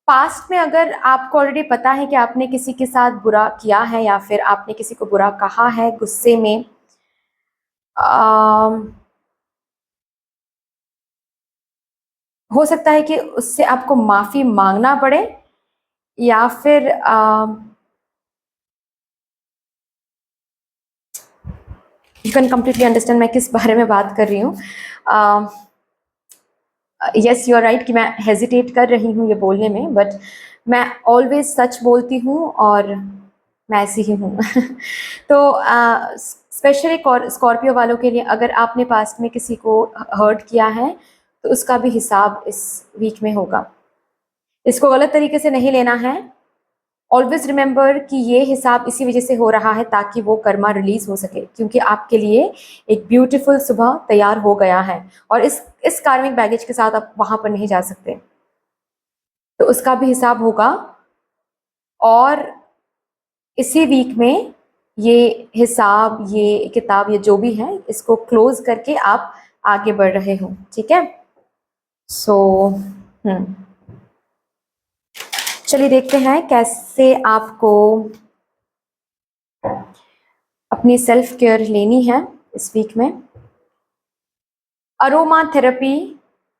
पास्ट में अगर आपको ऑलरेडी पता है कि आपने किसी के साथ बुरा किया है या फिर आपने किसी को बुरा कहा है गुस्से में, हो सकता है कि उससे आपको माफी मांगना पड़े, या फिर यू कैन कम्प्लीटली अंडरस्टैंड मैं किस बारे में बात कर रही हूँ। यस यू आर राइट कि मैं हेजिटेट कर रही हूँ ये बोलने में, बट मैं ऑलवेज सच बोलती हूँ और मैं ऐसी ही हूँ। तो स्पेशली स्कॉर्पियो वालों के लिए, अगर आपने पास्ट में किसी को हर्ट किया है तो उसका भी हिसाब इस वीक में होगा। इसको गलत तरीके से नहीं लेना है। ऑलवेज रिमेंबर कि ये हिसाब इसी वजह से हो रहा है ताकि वो कर्मा रिलीज हो सके, क्योंकि आपके लिए एक ब्यूटीफुल सुबह तैयार हो गया है और इस कार्मिक बैगेज के साथ आप वहां पर नहीं जा सकते, तो उसका भी हिसाब होगा। और इसी वीक में ये हिसाब, ये किताब, ये जो भी है, इसको क्लोज करके आप आगे बढ़ रहे हो। ठीक है, सो चलिए देखते हैं कैसे आपको अपनी सेल्फ केयर लेनी है इस वीक में। Aroma therapy,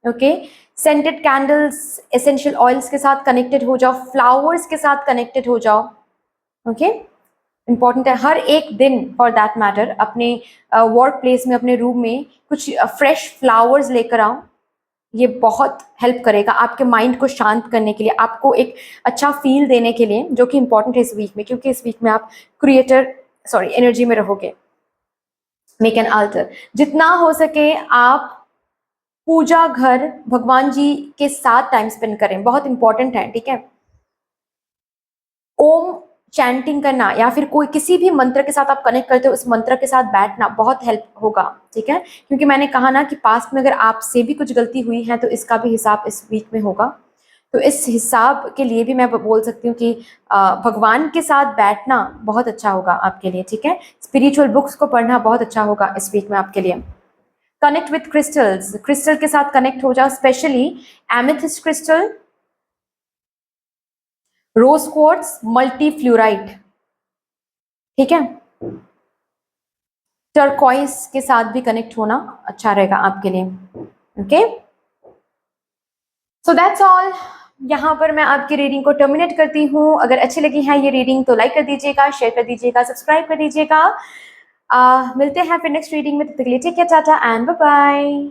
okay, scented candles, essential oils के साथ कनेक्टेड हो जाओ, फ्लावर्स के साथ कनेक्टेड हो जाओ। ओके, इम्पॉर्टेंट है हर एक दिन फॉर दैट मैटर अपने वर्क प्लेस में, अपने रूम में कुछ फ्रेश फ्लावर्स लेकर आओ। ये बहुत हेल्प करेगा आपके माइंड को शांत करने के लिए, आपको एक अच्छा फील देने के लिए, जो कि इम्पोर्टेंट है इस वीक में, क्योंकि इस वीक में आप एनर्जी में रहोगे। मेक एन अल्टर, जितना हो सके आप पूजा घर भगवान जी के साथ टाइम स्पेंड करें, बहुत इंपॉर्टेंट है। ठीक है, ओम चैंटिंग करना या फिर कोई किसी भी मंत्र के साथ आप कनेक्ट करते हो, उस मंत्र के साथ बैठना बहुत हेल्प होगा। ठीक है, क्योंकि मैंने कहा ना कि पास्ट में अगर आपसे भी कुछ गलती हुई है तो इसका भी हिसाब इस वीक में होगा। तो इस हिसाब के लिए भी मैं बोल सकती हूँ कि भगवान के साथ बैठना बहुत अच्छा होगा आपके लिए। ठीक है, स्पिरिचुअल बुक्स को पढ़ना बहुत अच्छा होगा इस वीक में आपके लिए। कनेक्ट विथ क्रिस्टल्स, क्रिस्टल के साथ कनेक्ट हो जाओ, स्पेशली एमेथिस्ट क्रिस्टल, रोज क्वार्ट्ज, मल्टी फ्लोराइड। ठीक है, टर्कॉइस के साथ भी कनेक्ट होना अच्छा रहेगा आपके लिए। Okay, so that's all. यहाँ पर मैं आपकी रीडिंग को टर्मिनेट करती हूँ। अगर अच्छी लगी है ये रीडिंग तो लाइक कर दीजिएगा, शेयर कर दीजिएगा, सब्सक्राइब कर दीजिएगा। मिलते हैं फिर नेक्स्ट रीडिंग में, तब तक के लिए take care, tata and bye bye.